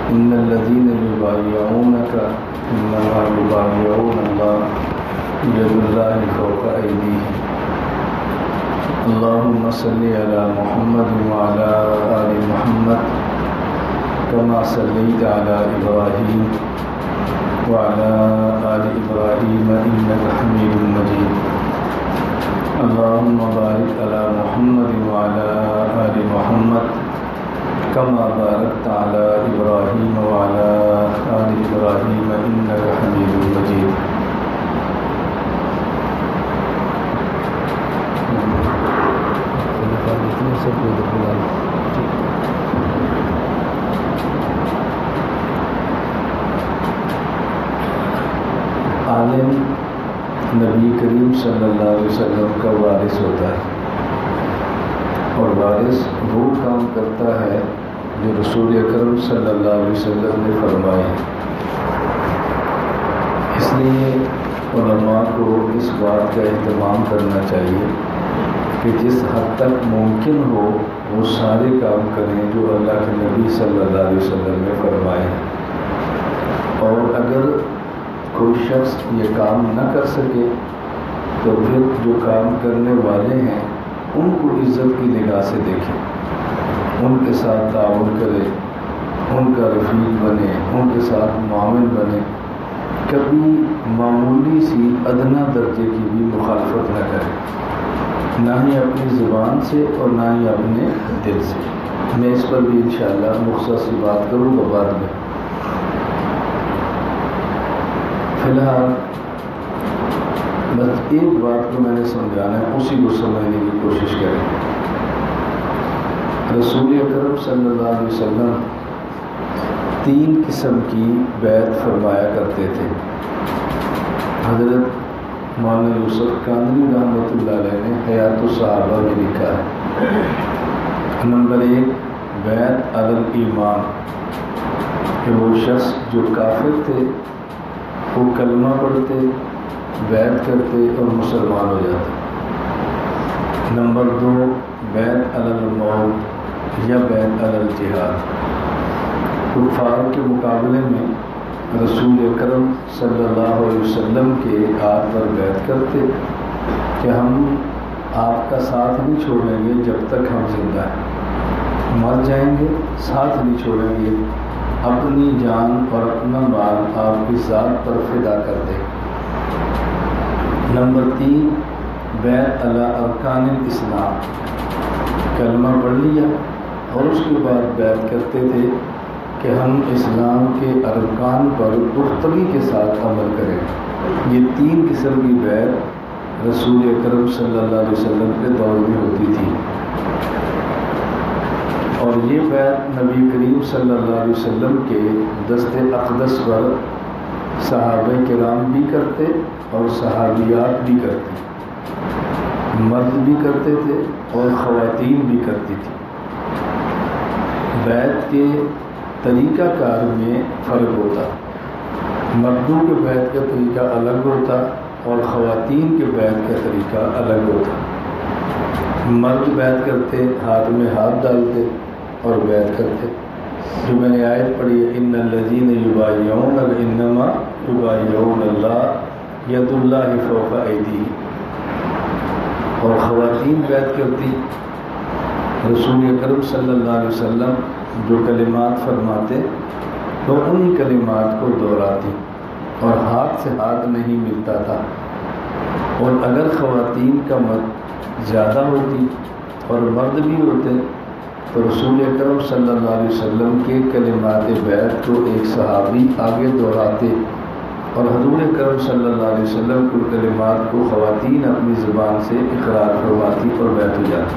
ان الذين يبايعونك انما يبايعون الله يد الله فوق ايديهم اللهم صل على محمد وعلى آل محمد كما صليت على إبراهيم وعلى آل إبراهيم إنك حميد مجيد اللهم بارك على محمد وعلى آل محمد كما باركت على إبراهيم وعلى آل إبراهيم إنك حميد مجيد عالم نبی کریم صلی اللہ علیہ وسلم کا وارث ہوتا ہے، اور وارث وہ کام کرتا ہے جو رسول اکرم صلی اللہ علیہ وسلم نے فرمائے ہیں۔ اس لیے علماء کو اس بات کا اہتمام کرنا چاہیے کہ جس حد تک ممکن ہو وہ سارے کام کریں جو اللہ کے نبی صلی اللہ علیہ وسلم نے فرمائے ہیں، اور اگر کوئی شخص یہ کام نہ کر سکے تو پھر جو کام کرنے والے ہیں ان کو عزت کی نگاہ سے دیکھیں، ان کے ساتھ تعاون کرے، ان کا رفیق بنے، ان کے ساتھ معاون بنے، کبھی معمولی سی ادنا درجے کی بھی مخالفت نہ کرے، نہ ہی اپنی زبان سے اور نہ ہی اپنے دل سے۔ میں اس پر بھی انشاءاللہ مختصر سی بات کروں گا بعد میں۔ فی الحال بس ایک بات کو میں نے سمجھانا ہے، اسی کو سمجھنے کی کوشش کریں۔ رسول اکرم صلی اللہ علیہ وسلم 3 قسم کی بیعت فرمایا کرتے تھے۔ حضرت مولانا یوسف کاندھلی رحمۃ اللہ علیہ نے حیات الصحابہ میں لکھا ہے۔ نمبر 1 بیعت علی الایمان، کہ وہ شخص جو کافر تھے وہ کلمہ پڑھتے، بیعت کرتے اور مسلمان ہو جاتے۔ نمبر 2 بیعت علی الموت یا بیعت علی الجہاد، کفار کے مقابلے میں رسول اکرم صلی اللہ علیہ وسلم کے ہاتھ پر بیعت کرتے کہ ہم آپ کا ساتھ نہیں چھوڑیں گے جب تک ہم زندہ ہیں، مر جائیں گے ساتھ نہیں چھوڑیں گے، اپنی جان اور اپنا مال آپ کی ذات پر فدا کر دیں۔ نمبر 3 بیعت علی ارکان الاسلام، کلمہ پڑھ لیا اور اس کے بعد بیعت کرتے تھے کہ ہم اسلام کے ارکان پر پختگی کے ساتھ عمل کریں۔ یہ 3 قسم کی بیعت رسول اکرم صلی اللہ علیہ وسلم کے دور میں ہوتی تھی، اور یہ بیعت نبی کریم صلی اللہ علیہ وسلم کے دست اقدس پر صحابہ کرام بھی کرتے اور صحابیات بھی کرتے، مرد بھی کرتے تھے اور خواتین بھی کرتی تھی۔ بیعت کے طریقہ کار میں فرق ہوتا، مردوں کے بیعت کا طریقہ الگ ہوتا اور خواتین کے بیعت کا طریقہ الگ ہوتا۔ مرد بیعت کرتے ہاتھ میں ہاتھ ڈالتے اور بیعت کرتے، جو میں نے آیت پڑھی ہے ان الذین یبایعونک انما یبایعون اللہ ید اللہ فوق ایدیہم، اور خواتین بیعت کرتی رسول اکرم صلی اللہ علیہ وسلم جو کلمات فرماتے تو انہی کلمات کو دہراتی، اور ہاتھ سے ہاتھ نہیں ملتا تھا، اور اگر خواتین کا مد زیادہ ہوتی اور مرد بھی ہوتے تو رسول اکرم صلی اللہ علیہ وسلم کے کلمات بیعت کو ایک صحابی آگے دہراتے، اور حضور اکرم صلی اللہ علیہ وسلم کے کلمات کو خواتین اپنی زبان سے اقرار فرماتی اور بیعت ہو جاتی۔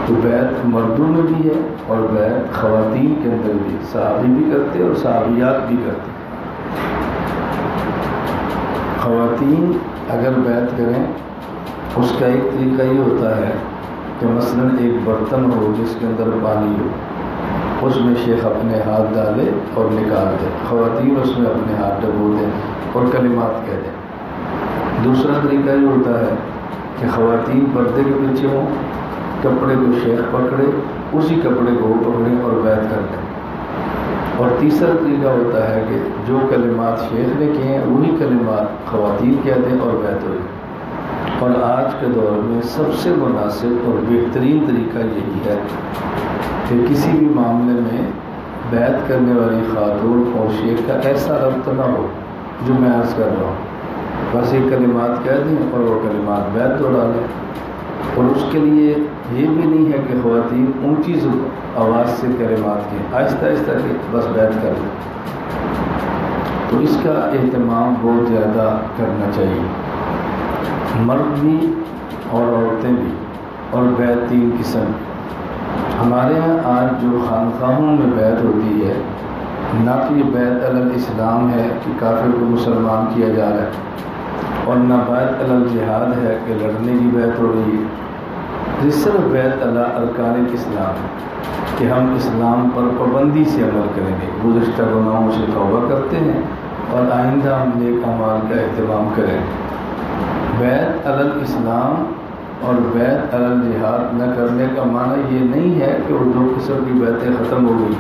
تو بیعت مردوں میں بھی ہے اور بیعت خواتین کے اندر بھی، صحابی بھی کرتے اور صحابیات بھی کرتے۔ خواتین اگر بیعت کریں اس کا ایک طریقہ یہ ہوتا ہے کہ مثلا ایک برتن ہو جس کے اندر پانی ہو، اس میں شیخ اپنے ہاتھ ڈالے اور نکال دے، خواتین اس میں اپنے ہاتھ ڈبو دیں اور کلمات کہہ دیں۔ دوسرا طریقہ یہ ہوتا ہے کہ خواتین پردے کے پیچھے ہوں، کپڑے کو شیخ پکڑے، اسی کپڑے کو پکڑیں اور بیعت کر دیں، اور تیسرا طریقہ ہوتا ہے کہ جو کلمات شیخ نے کیے ہیں وہی کلمات خواتین کہہ دیں اور بیعت ہو جائے۔ اور آج کے دور میں سب سے مناسب اور بہترین طریقہ یہی ہے کہ کسی بھی معاملے میں بیعت کرنے والی خاتون اور شیخ کا ایسا ربط نہ ہو جو میں عرض کر رہا ہوں، بس یہ کلمات کہہ دیں اور وہ کلمات بیعت دوہرا لیں۔ اور اس کے لیے یہ بھی نہیں ہے کہ خواتین اونچی آواز سے کلمات کے آہستہ آہستہ کے بس بیعت کر لیں، تو اس کا اہتمام بہت زیادہ کرنا چاہیے، مرد بھی اور عورتیں بھی۔ اور بیعت 3 قسم، ہمارے ہاں آج جو خانقاہوں میں بیعت ہوتی ہے، نہ تو یہ بیعت علی الاسلام ہے کہ کافر کو مسلمان کیا جا رہا ہے، اور نہ بیعت علی الجہاد ہے کہ لڑنے کی بیعت ہو رہی ہے، یہ صرف بیعت علی ارکان الاسلام ہے کہ ہم اسلام پر پابندی سے عمل کریں گے، گزشتہ گناہوں سے توبہ کرتے ہیں اور آئندہ ہم نیک اعمال کا اہتمام کریں۔ بیعت علی الاسلام اور بیعت علی الجہاد نہ کرنے کا معنی یہ نہیں ہے کہ وہ 2 قسم کی بیعتیں ختم ہو گئی،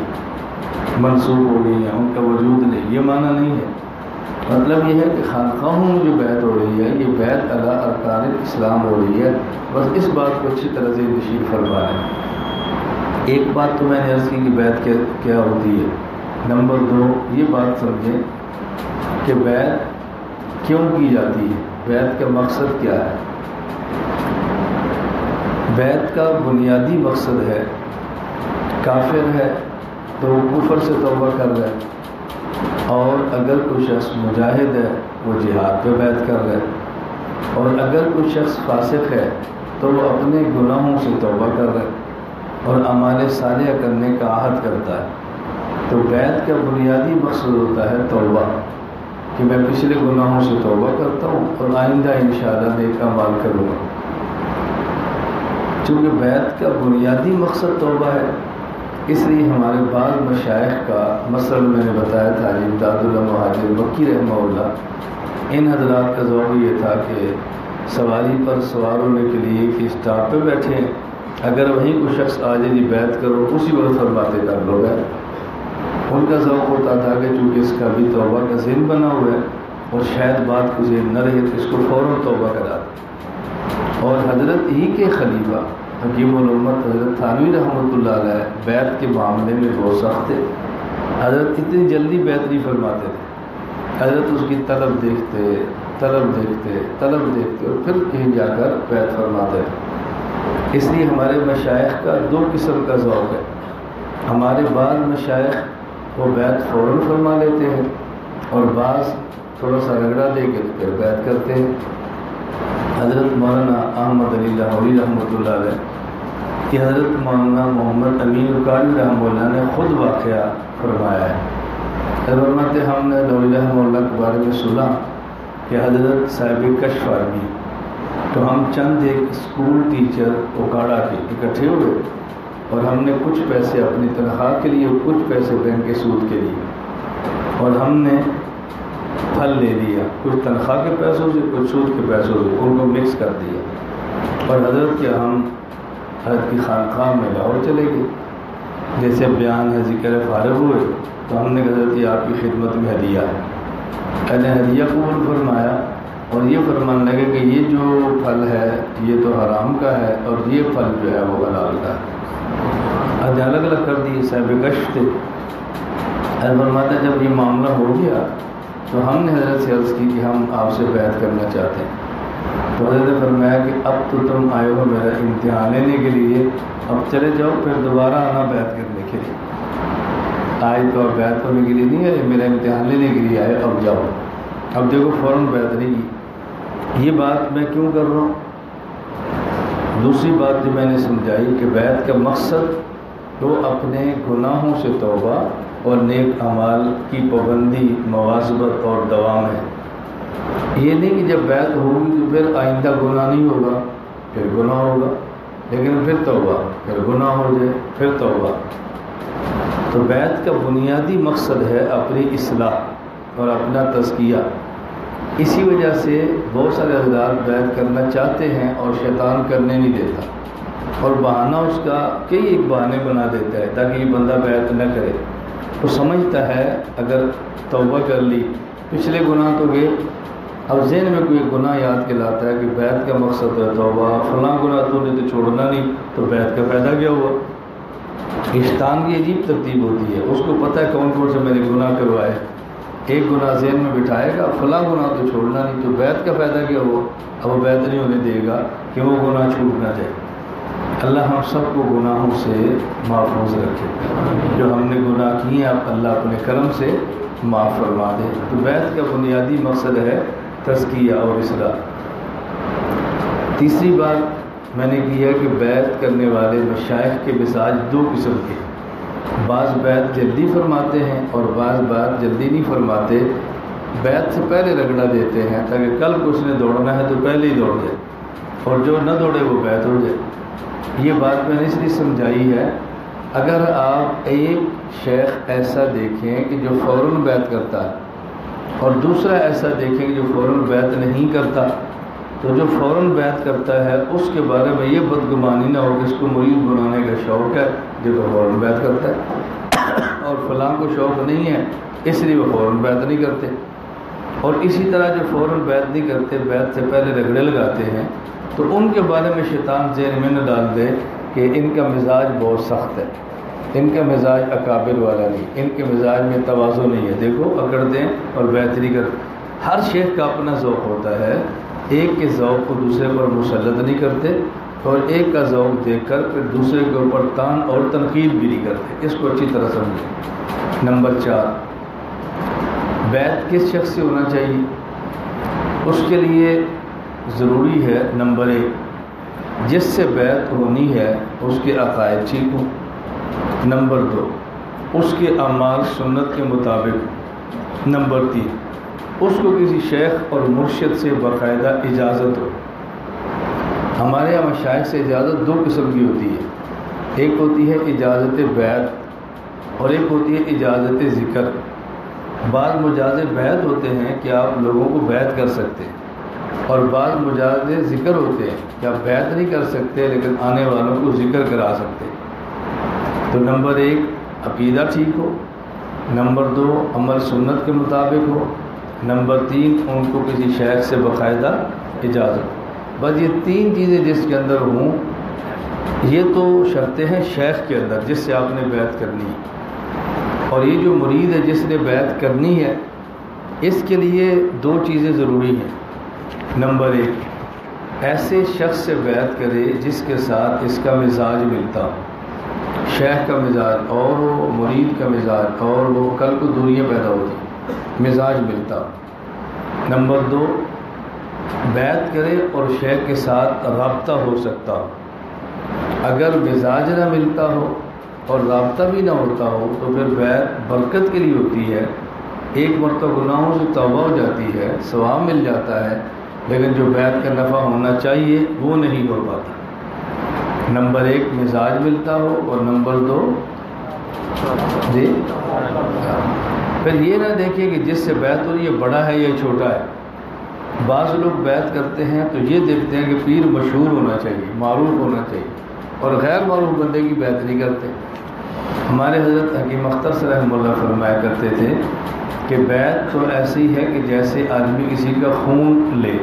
منسوخ ہو گئی ہیں، ان کا وجود نہیں، یہ معنی نہیں ہے۔ مطلب یہ ہے کہ خانقاہوں میں جو بیعت ہو رہی ہے یہ بیعت علی ارکان الاسلام ہو رہی ہے، بس اس بات کو اچھی طرح سے نشین فرمائیں۔ ایک بات تو میں نے عرض کی کہ بیعت کیا ہوتی ہے، نمبر 2 یہ بات سمجھیں کہ بیعت کیوں کی جاتی ہے، بیعت کا مقصد کیا ہے۔ بیعت کا بنیادی مقصد ہے، کافر ہے تو وہ کفر سے توبہ کر رہا ہے، اور اگر کوئی شخص مجاہد ہے وہ جہاد پہ بیعت کر رہا ہے، اور اگر کوئی شخص فاسق ہے تو وہ اپنے گناہوں سے توبہ کر رہا ہے اور اعمال صالحہ کرنے کا عہد کرتا ہے۔ تو بیعت کا بنیادی مقصد ہوتا ہے توبہ، کہ میں پچھلے گناہوں سے توبہ کرتا ہوں اور آئندہ انشاءاللہ نیک اعمال کروں گا۔ چونکہ بیعت کا بنیادی مقصد توبہ ہے، اس لیے ہمارے بعض مشائخ کا مثلا میں نے بتایا تھا، امداد اللہ مہاجر مکی رحمہ اللہ، ان حضرات کا ذوق یہ تھا کہ سواری پر سوار ہونے کے لیے کہ اسٹاپ پہ بیٹھے ہیں، اگر وہیں کوئی شخص آ جائے جی بیعت کرو، اسی وقت فرماتے کر لو بیعت۔ ان کا ذوق ہوتا تھا کہ چونکہ اس کا بھی توبہ کا ذہن بنا ہوا ہے اور شاید بات کو ذہن نہ رہے تو اس کو فوراً توبہ کرا دے۔ اور حضرت ہی کے خلیفہ حکیم الامت حضرت تھانوی رحمۃ اللہ علیہ بیعت کے معاملے میں بہت سخت تھے، حضرت اتنی جلدی بیعت نہیں فرماتے تھے، حضرت اس کی طلب دیکھتے اور پھر کہیں جا کر بیعت فرماتے تھے۔ اس لیے ہمارے مشائخ کا 2 قسم کا ذوق ہے، ہمارے بعض مشائخ وہ بیعت فوراً فرما لیتے ہیں اور بعض تھوڑا سا رگڑا دے کے پھر بیعت کرتے ہیں۔ حضرت مولانا احمد علی لاہوری رحمۃ اللہ علیہ کہ حضرت مولانا محمد امین القاری رحمہ اللہ نے خود واقعہ فرمایا ہے، فرماتے ہم نے لاہوری رحمہ اللہ کے بارے میں سنا کہ حضرت صاحب کشف آدمی، تو ہم چند ایک اسکول ٹیچر اکاڑا کے اکٹھے ہوئے اور ہم نے کچھ پیسے اپنی تنخواہ کے لیے، کچھ پیسے بینک کے سود کے لیے، اور ہم نے پھل لے لیا، کچھ تنخواہ کے پیسوں سے کچھ سود کے پیسوں سے، ان کو مکس کر دیا، اور حضرت کے ہم حضرت کی خانقاہ میں لاہور چلے گئے۔ جیسے بیان ہے ذکر فارغ ہوئے تو ہم نے حضرت یہ آپ کی خدمت میں ہدیہ ہے، میں نے ہدیہ قبول فرمایا اور یہ فرمان لگے کہ یہ جو پھل ہے یہ تو حرام کا ہے اور یہ پھل جو ہے وہ حلال کا ہے، آج الگ الگ کر دیے۔ صاحب کشف تھے، فرماتا جب یہ معاملہ ہو گیا تو ہم نے حضرت سے عرض کی کہ ہم آپ سے بیعت کرنا چاہتے ہیں، تو حضرت نے فرمایا کہ اب تو تم آئے ہو میرا امتحان لینے کے لیے، اب چلے جاؤ، پھر دوبارہ آنا بیعت کرنے کے لیے، آئے تو اب بیعت ہونے کے لیے نہیں آئے، میرا امتحان لینے کے لیے آئے، اب جاؤ۔ اب دیکھو فوراً بیعت نہیں کی۔ یہ بات میں کیوں کر رہا ہوں؟ دوسری بات جو میں نے سمجھائی کہ بیعت کا مقصد تو اپنے گناہوں سے توبہ اور نیک اعمال کی پابندی، مواظبت اور دوام ہے۔ یہ نہیں کہ جب بیعت ہوگی تو پھر آئندہ گناہ نہیں ہوگا، پھر گناہ ہوگا، لیکن پھر توبہ، پھر گناہ ہو جائے، پھر توبہ۔ تو بیعت کا بنیادی مقصد ہے اپنی اصلاح اور اپنا تزکیہ۔ اسی وجہ سے بہت سارے حضرات بیعت کرنا چاہتے ہیں اور شیطان کرنے نہیں دیتا، اور بہانہ اس کا کئی ایک بہانے بنا دیتا ہے تاکہ یہ بندہ بیعت نہ کرے۔ وہ سمجھتا ہے اگر توبہ کر لی، پچھلے گناہ تو گئے، اب ذہن میں کوئی گناہ یاد کلاتا ہے کہ بیعت کا مقصد ہے توبہ، فلاں گناہ تو نے تو چھوڑنا نہیں، تو بیعت کا فائدہ کیا ہوا؟ شیطان کی عجیب ترتیب ہوتی ہے، اس کو پتہ ہے کون کون سے میں نے گناہ کروائے، ایک گناہ ذہن میں بٹھائے گا، فلاں گناہ تو چھوڑنا نہیں، تو بیعت کا فائدہ کیا ہوا؟ اب وہ بیعت نہیں ہونے دے گا کہ وہ گناہ چھوٹ نہ جائے۔ اللہ ہم سب کو گناہوں سے محفوظ رکھے، جو ہم نے گناہ کیے اب اللہ اپنے کرم سے معاف فرما دے۔ تو بیعت کا بنیادی مقصد ہے تزکیہ اور اصلاح۔ تیسری بات میں نے کی ہے کہ بیعت کرنے والے مشائخ کے مزاج دو قسم کے، بعض بیعت جلدی فرماتے ہیں اور بعض بیعت جلدی نہیں فرماتے، بیعت سے پہلے رگڑا دیتے ہیں تاکہ کل کو اس نے دوڑنا ہے تو پہلے ہی دوڑ جائے، اور جو نہ دوڑے وہ بیعت ہو جائے۔ یہ بات میں نے اس لیے سمجھائی ہے، اگر آپ ایک شیخ ایسا دیکھیں کہ جو فوراً بیعت کرتا ہے اور دوسرا ایسا دیکھیں کہ جو فوراً بیعت نہیں کرتا، تو جو فوراً بیعت کرتا ہے اس کے بارے میں یہ بدگمانی نہ ہو کہ اس کو مرید بنانے کا شوق ہے جو فوراً بیعت کرتا ہے، اور فلاں کو شوق نہیں ہے اس لیے وہ فوراً بیعت نہیں کرتے۔ اور اسی طرح جو فوراً بیعت نہیں کرتے، بیعت سے پہلے رگڑے لگاتے ہیں، تو ان کے بارے میں شیطان ذہن میں نہ ڈال دے کہ ان کا مزاج بہت سخت ہے، ان کا مزاج اکابر والا نہیں، ان کے مزاج میں تواضع نہیں ہے، دیکھو اکڑ دیں اور بیعت نہیں کرتے۔ ہر شیخ کا اپنا ذوق ہوتا ہے، ایک کے ذوق کو دوسرے پر مسلط نہیں کرتے، اور ایک کا ذوق دیکھ کر پھر دوسرے کے اوپر تان اور تنقید بھی نہیں کرتے۔ اس کو اچھی طرح سمجھیں۔ نمبر 4، بیعت کس شخص سے ہونا چاہیے؟ اس کے لیے ضروری ہے نمبر 1 جس سے بیعت ہونی ہے اس کے عقائد ٹھیک ہوں، نمبر 2 اس کے اعمال سنت کے مطابق، نمبر 3 اس کو کسی شیخ اور مرشد سے باقاعدہ اجازت ہو۔ ہمارے یہاں مشائخ سے اجازت 2 قسم کی ہوتی ہے، ایک ہوتی ہے اجازت بیعت اور ایک ہوتی ہے اجازت ذکر۔ بعض مجاز بیعت ہوتے ہیں کہ آپ لوگوں کو بیعت کر سکتے ہیں، اور بعض مجاز ذکر ہوتے ہیں کہ آپ بیعت نہیں کر سکتے لیکن آنے والوں کو ذکر کرا سکتے ہیں۔ تو نمبر 1 عقیدہ ٹھیک ہو، نمبر 2 عمل سنت کے مطابق ہو، نمبر 3 ان کو کسی شیخ سے باقاعدہ اجازت۔ بس یہ 3 چیزیں جس کے اندر ہوں، یہ تو شرطیں ہیں شیخ کے اندر جس سے آپ نے بیعت کرنی ہے، اور یہ جو مرید ہے جس نے بیعت کرنی ہے اس کے لیے 2 چیزیں ضروری ہیں۔ نمبر 1 ایسے شخص سے بیعت کرے جس کے ساتھ اس کا مزاج ملتا ہو، شیخ کا مزاج اور ہو، مرید کا مزاج اور ہو، کل کو دوریاں پیدا ہوتی، مزاج ملتا ہو۔ نمبر 2 بیعت کرے اور شیخ کے ساتھ رابطہ ہو سکتا ہو۔ اگر مزاج نہ ملتا ہو اور رابطہ بھی نہ ہوتا ہو تو پھر بیعت برکت کے لیے ہوتی ہے، ایک مرتبہ گناہوں سے توبہ ہو جاتی ہے، ثواب مل جاتا ہے، لیکن جو بیعت کا نفع ہونا چاہیے وہ نہیں ہو پاتا۔ نمبر 1 مزاج ملتا ہو، اور نمبر 2 جی پھر یہ نہ دیکھیں کہ جس سے بیعت ہو رہی ہے بڑا ہے یا چھوٹا ہے۔ بعض لوگ بیعت کرتے ہیں تو یہ دیکھتے ہیں کہ پیر مشہور ہونا چاہیے، معروف ہونا چاہیے، اور غیر معروف بندے کی بیعت نہیں کرتے۔ ہمارے حضرت حکیم اختر سے رحمہ اللہ فرمایا کرتے تھے کہ بیعت تو ایسی ہے کہ جیسے آدمی کسی کا خون لے،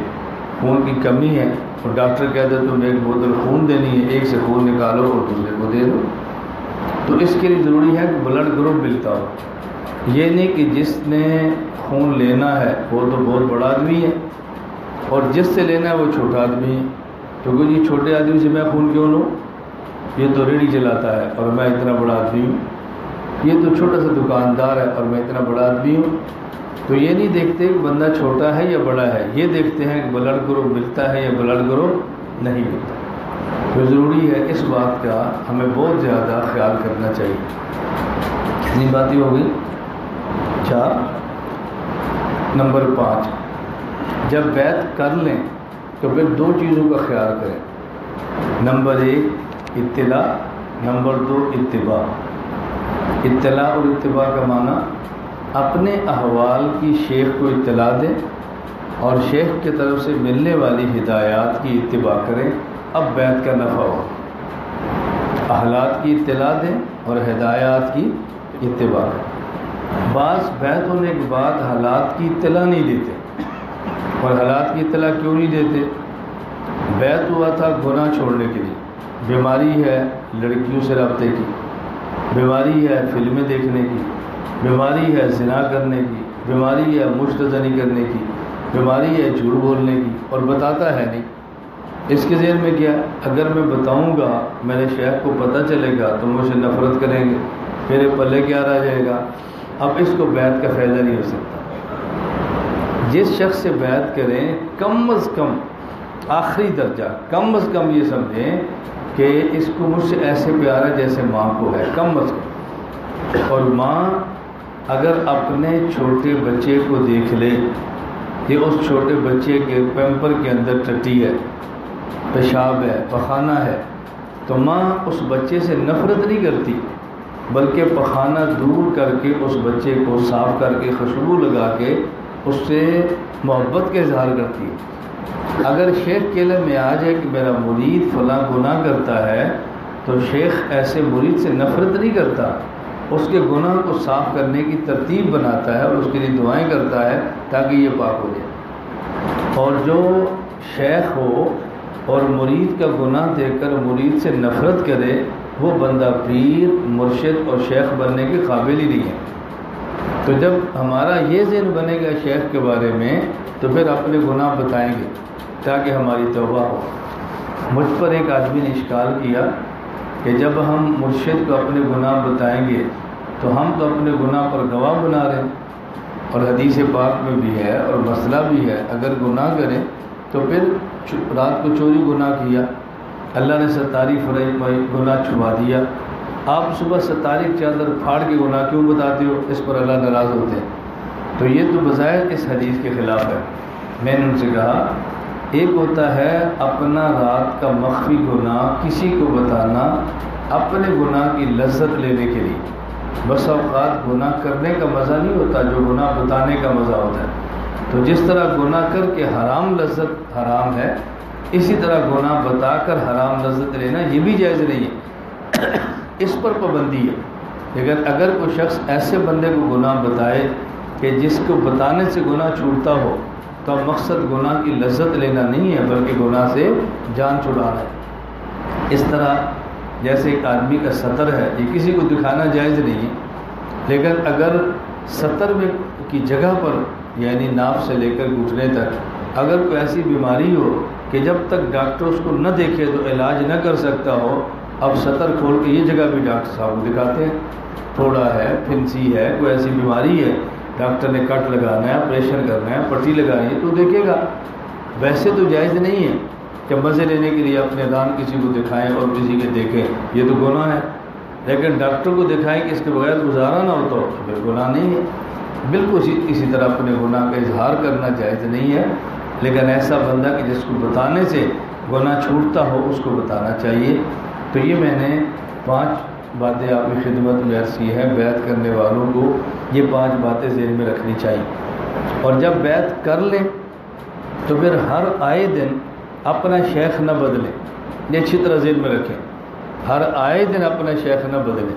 خون کی کمی ہے اور ڈاکٹر کہتے ہیں تم ایک بوتل خون دینی ہے، ایک سے خون نکالو اور دوسرے کو دے دو، تو اس کے لیے ضروری ہے کہ بلڈ گروپ ملتا ہو۔ یہ نہیں کہ جس نے خون لینا ہے وہ تو بہت بڑا آدمی ہے اور جس سے لینا ہے وہ چھوٹا آدمی ہے، کیونکہ یہ چھوٹے آدمی سے میں خون کیوں لوں، یہ تو ریڑھی چلاتا ہے اور میں اتنا بڑا آدمی ہوں، یہ تو چھوٹا سا دکاندار ہے اور میں اتنا بڑا آدمی ہوں۔ تو یہ نہیں دیکھتے کہ بندہ چھوٹا ہے یا بڑا ہے، یہ دیکھتے ہیں کہ بلڈ گروپ ملتا ہے یا بلڈ گروپ نہیں ملتا۔ تو ضروری ہے اس بات کا ہمیں بہت زیادہ خیال کرنا چاہیے۔ کتنی باتیں ہو گئی؟ 4۔ نمبر 5 جب بیعت کر لیں تو پھر 2 چیزوں کا خیال کریں۔ نمبر 1 اطلاع، نمبر 2 اتباع۔ اطلاع اور اتباع کا معنی اپنے احوال کی شیخ کو اطلاع دیں اور شیخ کی طرف سے ملنے والی ہدایات کی اتباع کریں، اب بیعت کا نفع ہو۔ احوالات کی اطلاع دیں اور ہدایات کی اتباع ہے۔ بعض بیعت ہونے کے بعد حالات کی اطلاع نہیں دیتے، اور حالات کی اطلاع کیوں نہیں دیتے؟ بیعت ہوا تھا گناہ چھوڑنے کے لیے، بیماری ہے لڑکیوں سے رابطے کی، بیماری ہے فلمیں دیکھنے کی، بیماری ہے زنا کرنے کی، بیماری ہے مشت زنی کرنے کی، بیماری ہے جھوٹ بولنے کی، اور بتاتا ہے نہیں۔ اس کے ذہن میں کیا، اگر میں بتاؤں گا میرے شیخ کو پتہ چلے گا تو مجھ سے نفرت کریں گے، میرے پلے کیا رہ جائے گا۔ اب اس کو بیعت کا فائدہ نہیں ہو سکتا۔ جس شخص سے بیعت کریں کم از کم آخری درجہ کم از کم یہ سمجھیں کہ اس کو مجھ سے ایسے پیار ہے جیسے ماں کو ہے، کم از کم۔ اور ماں اگر اپنے چھوٹے بچے کو دیکھ لے کہ اس چھوٹے بچے کے پیمپر کے اندر ٹٹی ہے، پیشاب ہے، پخانہ ہے، تو ماں اس بچے سے نفرت نہیں کرتی، بلکہ پخانہ دور کر کے اس بچے کو صاف کر کے خوشبو لگا کے اس سے محبت کا اظہار کرتی ہے۔ اگر شیخ کے علم میں آ جائے کہ میرا مرید فلاں گناہ کرتا ہے تو شیخ ایسے مرید سے نفرت نہیں کرتا، اس کے گناہ کو صاف کرنے کی ترتیب بناتا ہے اور اس کے لیے دعائیں کرتا ہے تاکہ یہ پاک ہو جائے۔ اور جو شیخ ہو اور مرید کا گناہ دیکھ کر مرید سے نفرت کرے، وہ بندہ پیر، مرشد اور شیخ بننے کے قابل ہی نہیں ہے۔ تو جب ہمارا یہ ذہن بنے گا شیخ کے بارے میں تو پھر اپنے گناہ بتائیں گے تاکہ ہماری توبہ ہو۔ مجھ پر ایک آدمی نے اشکال کیا کہ جب ہم مرشد کو اپنے گناہ بتائیں گے تو ہم تو اپنے گناہ پر گواہ بنا رہے ہیں، اور حدیث پاک میں بھی ہے اور مسئلہ بھی ہے، اگر گناہ کریں تو پھر رات کو چوری گناہ کیا، اللہ نے ستاری گناہ چھپا دیا، آپ صبح ستاری چادر پھاڑ کے گناہ کیوں بتاتے ہو؟ اس پر اللہ ناراض ہوتے ہیں۔ تو یہ تو بظاہر اس حدیث کے خلاف ہے۔ میں نے ان سے کہا ایک ہوتا ہے اپنا رات کا مخفی گناہ کسی کو بتانا اپنے گناہ کی لذت لینے کے لیے، بس اوقات گناہ کرنے کا مزہ نہیں ہوتا، جو گناہ بتانے کا مزہ ہوتا ہے۔ تو جس طرح گناہ کر کے حرام لذت حرام ہے، اسی طرح گناہ بتا کر حرام لذت لینا یہ بھی جائز نہیں ہے، اس پر پابندی ہے۔ لیکن اگر کوئی شخص ایسے بندے کو گناہ بتائے کہ جس کو بتانے سے گناہ چھوٹتا ہو، تو مقصد گناہ کی لذت لینا نہیں ہے بلکہ گناہ سے جان چھڑانا ہے۔ اس طرح جیسے ایک آدمی کا سطر ہے، یہ کسی کو دکھانا جائز نہیں ہے، لیکن اگر سطر میں کی جگہ پر یعنی ناف سے لے کر گھٹنے تک اگر کوئی ایسی بیماری ہو کہ جب تک ڈاکٹر اس کو نہ دیکھے تو علاج نہ کر سکتا ہو، اب سطر کھول کے یہ جگہ بھی ڈاکٹر صاحب کو دکھاتے ہیں، پھوڑا ہے، پھنسی ہے، کوئی ایسی بیماری ہے، ڈاکٹر نے کٹ لگانا ہے، آپریشن کرنا ہے، پٹی لگانی ہے، تو دیکھے گا۔ ویسے تو جائز نہیں ہے کہ مزے لینے کے لیے اپنے دان کسی کو دکھائیں اور کسی کے دیکھیں، یہ تو گناہ ہے۔ لیکن ڈاکٹر کو دکھائیں کہ اس کے بغیر گزارا نہ ہو تو پھر گناہ نہیں ہے۔ بالکل اسی طرح اپنے گناہ کا اظہار کرنا جائز نہیں ہے، لیکن ایسا بندہ کہ جس کو بتانے سے گناہ چھوٹتا ہو اس کو بتانا چاہیے۔ تو یہ میں نے 5 باتیں آپ کی خدمت میں عرض کی ہیں۔ بیعت کرنے والوں کو یہ 5 باتیں ذہن میں رکھنی چاہیے، اور جب بیعت کر لیں تو پھر ہر آئے دن اپنا شیخ نہ بدلیں، یہ اچھی طرح ذہن میں رکھیں، ہر آئے دن اپنا شیخ نہ بدلیں۔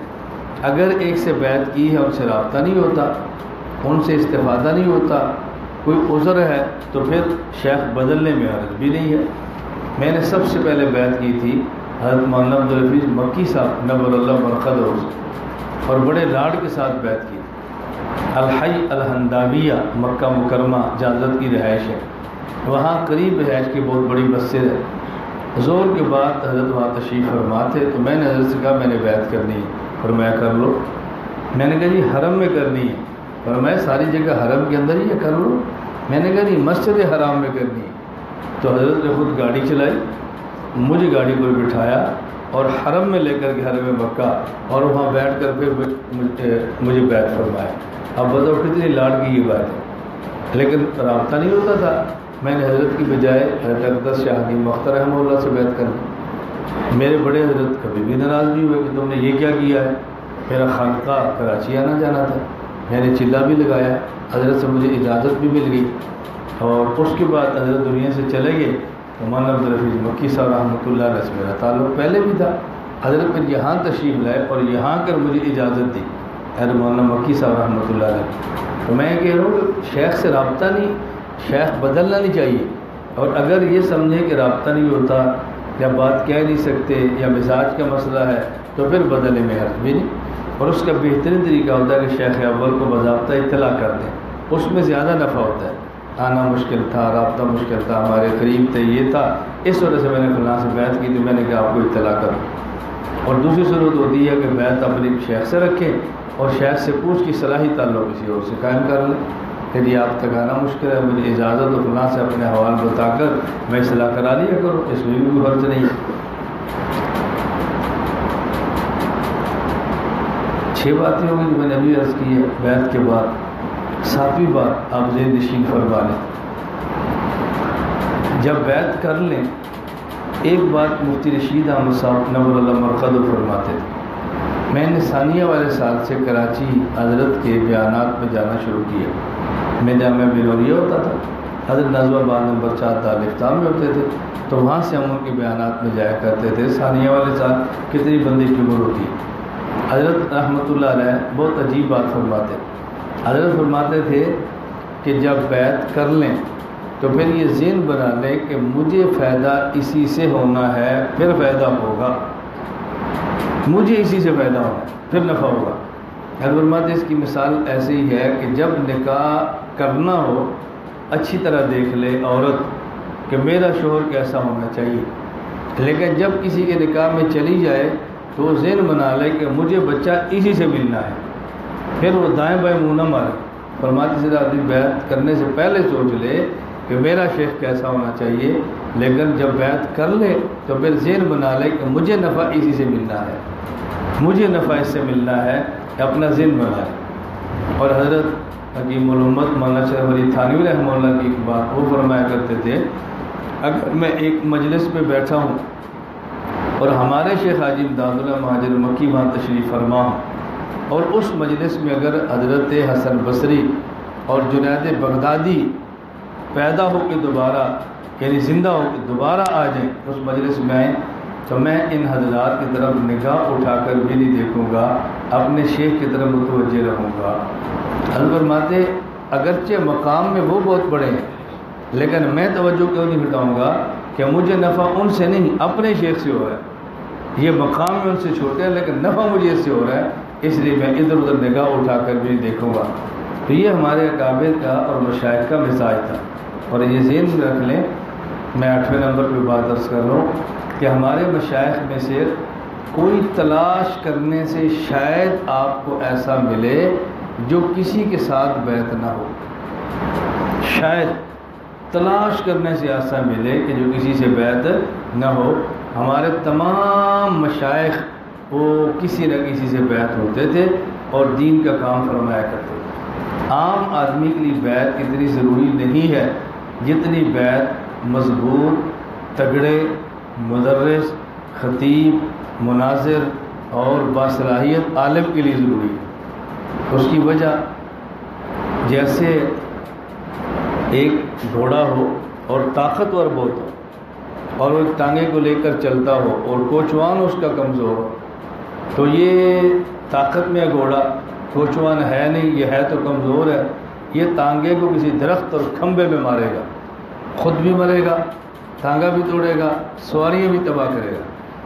اگر ایک سے بیعت کی ہے ان سے رابطہ نہیں ہوتا، ان سے استفادہ نہیں ہوتا، کوئی عذر ہے تو پھر شیخ بدلنے میں حرج بھی نہیں ہے۔ میں نے سب سے پہلے بیعت کی تھی حضرت مولانا عبدالحفیظ مکی صاحب نور اللہ مرقدہ، اور بڑے لاڈ کے ساتھ بیعت کی۔ الحی الحمداویہ مکہ مکرمہ جہاں حضرت کی رہائش ہے، وہاں قریب رہائش کی بہت بڑی مسجد ہے۔ زور کے بعد حضرت وہاں تشریف فرما تھے، تو میں نے حضرت سے کہا میں نے بیعت کرنی ہے، فرمایا کر لو۔ میں نے کہا جی حرم میں کرنی ہے، فرمایا ساری جگہ حرم کے اندر ہی ہے، کر لو۔ میں نے کہا نہیں مسجد حرام میں کرنی ہے، تو حضرت نے خود گاڑی چلائی، مجھے گاڑی پر بٹھایا اور حرم میں لے کر کے حرم مکہ، اور وہاں بیٹھ کر پھر مجھے بیعت فرمایا۔ اب بتاؤ کتنی لاڈ کی یہ بات ہے، لیکن رابطہ نہیں ہوتا تھا۔ میں نے حضرت کی بجائے حضرت اقدس شاہ حکیم مختار رحمہ اللہ سے بیعت کرنا۔ میرے بڑے حضرت کبھی بھی ناراض نہیں ہوئے کہ تم نے یہ کیا کیا ہے۔ میرا خانقاہ کراچی آنا جانا تھا، میں نے چلا بھی لگایا، حضرت سے مجھے اجازت بھی مل گئی، اور اس کے بعد حضرت دنیا سے چلے گئے تو مولانا عبدالحفیظ مکی صاحب رحمۃ اللہ علیہ سے میرا تعلق پہلے بھی تھا۔ حضرت پھر یہاں تشریف لائے اور یہاں کر مجھے اجازت دی حضرت مولانا مکی صاحب رحمۃ اللہ علیہ. تو میں کہہ رہا ہوں کہ شیخ سے رابطہ نہیں، شیخ بدلنا نہیں چاہیے. اور اگر یہ سمجھیں کہ رابطہ نہیں ہوتا یا بات کہہ نہیں سکتے یا مزاج کا مسئلہ ہے تو پھر بدلنے میں حرج بھی نہیں. اور اس کا بہترین طریقہ ہوتا ہے کہ شیخ اول کو باضابطہ اطلاع کر دیں، اس میں زیادہ نفع ہوتا ہے. آنا مشکل تھا، رابطہ مشکل تھا، ہمارے قریب تھے، یہ تھا، اس وجہ سے میں نے فلاں سے بیعت کی تھی، میں نے کہا آپ کو اطلاع کروں. اور دوسری صورت ہوتی ہے کہ بیعت اپنے شیخ سے رکھیں اور شیخ سے پوچھ کی صلاحی تعلق کسی اور سے قائم کر لیں. پھر یہ آپ تک آنا مشکل ہے، مجھے اجازت و فلاں سے اپنے حوال بتا کر میں اصلاح کرا لیا کرو، اس میں بھی کوئی حرج نہیں. 6 باتیں ہوگی جو میں نے ابھی عرض کی ہے بیعت کے بعد. 7ویں بات آپ ذہن نشین فرما لیں. جب بیعت کر لیں، ایک بات مفتی رشید احمد صاحب نور اللہ مرقد فرماتے تھے. میں نے ثانیہ والے سال سے کراچی حضرت کے بیانات میں جانا شروع کیا. میں جامعہ بنوریہ ہوتا تھا، حضرت نازو آباد نمبر 4 دارالفتاح میں ہوتے تھے، تو وہاں سے ہم ان کے بیانات میں جایا کرتے تھے. ثانیہ والے سال کتنی بندے کی عمر ہوتی ہے. حضرت رحمۃ اللہ علیہ بہت عجیب بات فرماتے. حضرت فرماتے تھے کہ جب بیعت کر لیں تو پھر یہ ذہن بنا لیں کہ مجھے فائدہ اسی سے ہونا ہے، پھر فائدہ ہوگا، مجھے اسی سے فائدہ ہونا ہے پھر نفع ہوگا. حضرت فرماتے اس کی مثال ایسے ہی ہے کہ جب نکاح کرنا ہو اچھی طرح دیکھ لے عورت کہ میرا شوہر کیسا ہونا چاہیے، لیکن جب کسی کے نکاح میں چلی جائے تو وہ ذہن بنا لے کہ مجھے بچہ اسی سے ملنا ہے، پھر وہ دائیں بائیں منہ نہ مارے. فرماتے سے آدمی بیعت کرنے سے پہلے سوچ لے کہ میرا شیخ کیسا ہونا چاہیے، لیکن جب بیعت کر لے تو پھر ذہن بنا لے کہ مجھے نفع اسی سے ملنا ہے، مجھے نفع اس سے ملنا ہے، اپنا ذہن بنائے. اور حضرت حکیم الامت مولانا شریف علی تھانوی رحمہ اللہ کی ایک بات وہ فرمایا کرتے تھے، اگر میں ایک مجلس میں بیٹھا ہوں اور ہمارے شیخ حاجی امداد اللہ مہاجر مکی وہاں تشریف فرما ہوں، اور اس مجلس میں اگر حضرت حسن بصری اور جنید بغدادی پیدا ہو کے دوبارہ یعنی زندہ ہو کے دوبارہ آ جائیں، اس مجلس میں آئیں، تو میں ان حضرات کی طرف نگاہ اٹھا کر بھی نہیں دیکھوں گا، اپنے شیخ کی طرف متوجہ رہوں گا. حضرت فرماتے اگرچہ مقام میں وہ بہت بڑے ہیں، لیکن میں توجہ کیوں نہیں ہٹاؤں گا کہ مجھے نفع ان سے نہیں اپنے شیخ سے ہو رہا ہے. یہ مقام میں ان سے چھوٹے ہیں لیکن نفع مجھے اس سے ہو رہا ہے، اس لیے میں ادھر ادھر نگاہ اٹھا کر بھی نہیں دیکھوں گا. تو یہ ہمارے اکابر کا اور مشائخ کا مزاج تھا. اور یہ ذہن میں رکھ لیں، میں 8ویں نمبر پہ بات عرض کر رہا ہوں کہ ہمارے مشائخ میں سے کوئی تلاش کرنے سے شاید آپ کو ایسا ملے جو کسی کے ساتھ بیعت نہ ہو. شاید تلاش کرنے سے ایسا ملے کہ جو کسی سے بیعت نہ ہو. ہمارے تمام مشائخ وہ کسی نہ کسی سے بیعت ہوتے تھے اور دین کا کام فرمایا کرتے تھے. عام آدمی کے لیے بیعت اتنی ضروری نہیں ہے جتنی بیعت مضبوط، تگڑے، مدرس، خطیب، مناظر اور باصلاحیت عالم کے لیے ضروری ہے. اس کی وجہ جیسے ایک گھوڑا ہو اور طاقتور بہت ہو اور وہ ایک ٹانگے کو لے کر چلتا ہو اور کوچوان اس کا کمزور ہو، تو یہ طاقت میں گھوڑا، کوچوان ہے نہیں، یہ ہے تو کمزور ہے، یہ ٹانگے کو کسی درخت اور کھمبے میں مارے گا، خود بھی مرے گا، ٹانگا بھی توڑے گا، سواریاں بھی تباہ کرے گا.